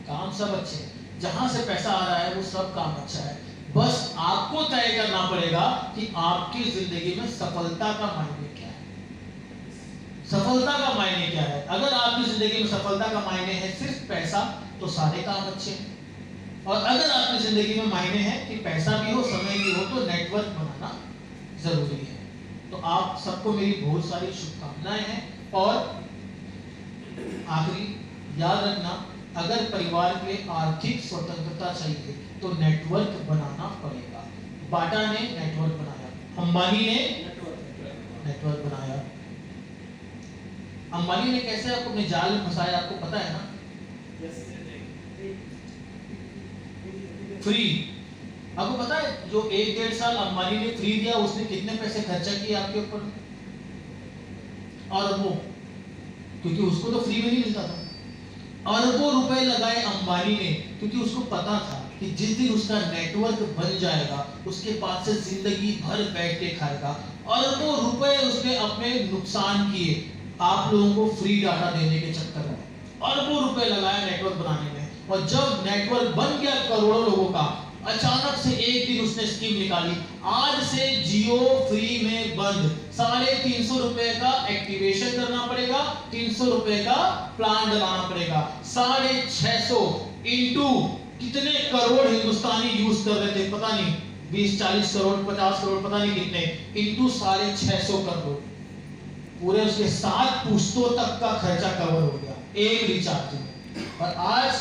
काम सब अच्छे हैं। जहां से पैसा आ रहा है वो सब काम अच्छा है। बस आपको तय करना पड़ेगा कि आपकी जिंदगी में सफलता का मायने क्या है। सफलता का मायने क्या है? अगर आपकी जिंदगी में सफलता का मायने है सिर्फ पैसा, तो सारे काम अच्छे हैं। और अगर आपकी जिंदगी में मायने है कि पैसा भी हो, समय भी हो, तो नेटवर्क बनाना जरूरी है। तो आप सबको मेरी बहुत सारी शुभकामनाएं हैं। और आखिरी याद रखना, अगर परिवार के आर्थिक स्वतंत्रता चाहिए तो नेटवर्क बनाना पड़ेगा। बाटा ने नेटवर्क बनाया, अंबानी ने नेटवर्क बनाया। अंबानी ने कैसे आपको अपने जाल में फंसाया, आपको पता है ना? फ्री। आपको पता है जो 1-1.5 साल अंबानी ने फ्री दिया, उसने कितने पैसे खर्चा किए आपके ऊपर? अरबों, क्योंकि उसको तो फ्री में नहीं मिलता था। अरबों रुपए लगाए अंबानी ने, क्योंकि उसको पता था कि जिस दिन उसका नेटवर्क बन जाएगा, उसके पास से जिंदगी भर बैठ के खाएगा। अरबों रुपए उसने अपने नुकसान किए आप लोगों को फ्री डाटा देने के चक्कर में। अरबों रुपए लगाया नेटवर्क बनाने में, और जब नेटवर्क बन गया करोड़ों लोगों का, अचानक से एक दिन उसने स्कीम निकाली, आज से जियो फ्री में बंद, 350 रुपए का एक्टिवेशन करना पड़ेगा, 300 रुपए का प्लान डलाना पड़ेगा। 650 इंटू कितने करोड़ हिंदुस्तानी यूज कर रहे थे पता नहीं, 20-40 करोड़ 50 करोड़ पता नहीं कितने, इंटू 650 करोड़, पूरे उसके 7 पुश्तों तक का खर्चा कवर हो गया एक रिचार्ज में। और आज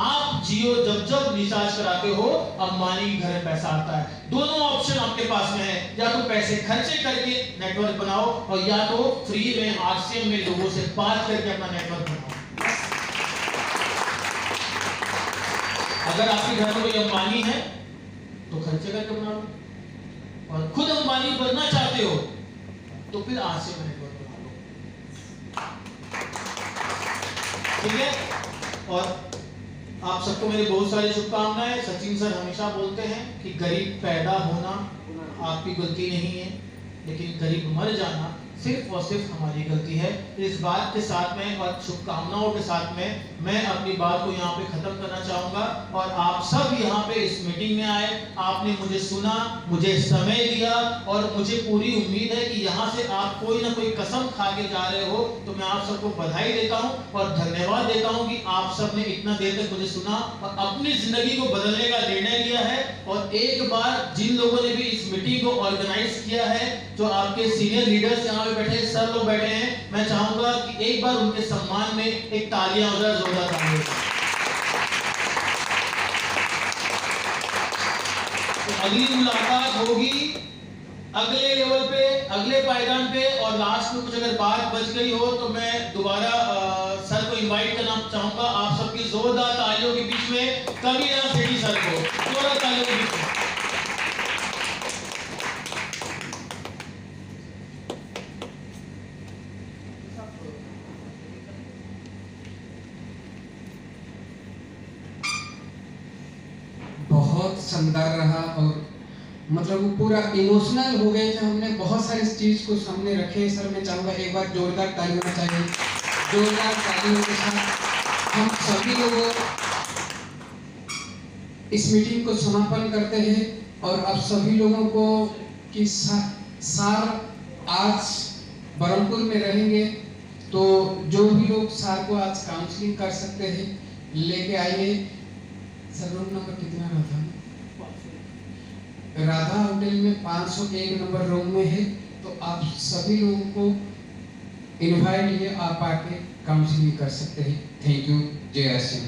आप जियो जब रिचार्ज कराते हो, अंबानी के घर में पैसा आता है। दोनों ऑप्शन आपके पास में है, या तो पैसे खर्चे करके नेटवर्क बनाओ और या तो फ्री में आरसीएम में लोगों से बात करके अपना नेटवर्क बनाओ। अगर आपके घर में कोई अंबानी है तो खर्चे करके बना लो, और खुद अंबानी बनना चाहते हो तो फिर आरसीएम में नेटवर्क बना लो, ठीक है। और आप सबको मेरी बहुत सारी शुभकामनाएं। सचिन सर हमेशा बोलते हैं कि गरीब पैदा होना आपकी गलती नहीं है, लेकिन गरीब मर जाना सिर्फ और सिर्फ हमारी गलती है। इस बात के साथ में और शुभकामनाओं के साथ में मैं अपनी बात को यहाँ पे खत्म करना चाहूंगा। और आप सब यहाँ पे इस मीटिंग में आए, आपने मुझे सुना, मुझे समय दिया, और मुझे पूरी उम्मीद है कि यहाँ से आप कोई ना कोई कसम खा के जा रहे हो। तो मैं आप सबको बधाई देता हूँ और धन्यवाद देता हूँ कि आप सब ने इतना देर तक मुझे सुना और अपनी जिंदगी को बदलने का निर्णय लिया है। और एक बार जिन लोगों ने भी इस मीटिंग को ऑर्गेनाइज किया है, जो आपके सीनियर लीडर्स यहाँ पे बैठे, सर लोग बैठे हैं, मैं चाहूंगा कि एक बार उनके सम्मान में एक तालियां हो जाए, जोरदार तालियां। तो अगली मुलाकात होगी अगले लेवल पे, अगले पायदान पे। और लास्ट में कुछ अगर बात बच गई हो तो मैं दोबारा सर को इनवाइट करना चाहूंगा। आप सबकी जोरदार तालियों के बीच में कबीरा सेठी सर को जोरदार तालियों के बीच में। बहुत शानदार रहा, और मतलब वो पूरा इमोशनल हो गए थे। हमने बहुत सारी चीज को सामने रखे। सर मैं चाहूंगा एक बार जोरदार ताली होना चाहिए। जोरदार तालियों के साथ हम सभी लोग इस मीटिंग को समापन करते हैं। और अब सभी लोगों को कि सार आज बरहमपुर में रहेंगे, तो जो भी लोग सार को आज काउंसलिंग कर सकते हैं लेके आइए। सर रूम नंबर कितना रहा था? राधा होटल में 501 नंबर रूम में है। तो आप सभी लोगों को इनवाइट है, आप आके काउंसलिंग कर सकते हैं। Thank you. जय आर सिंह।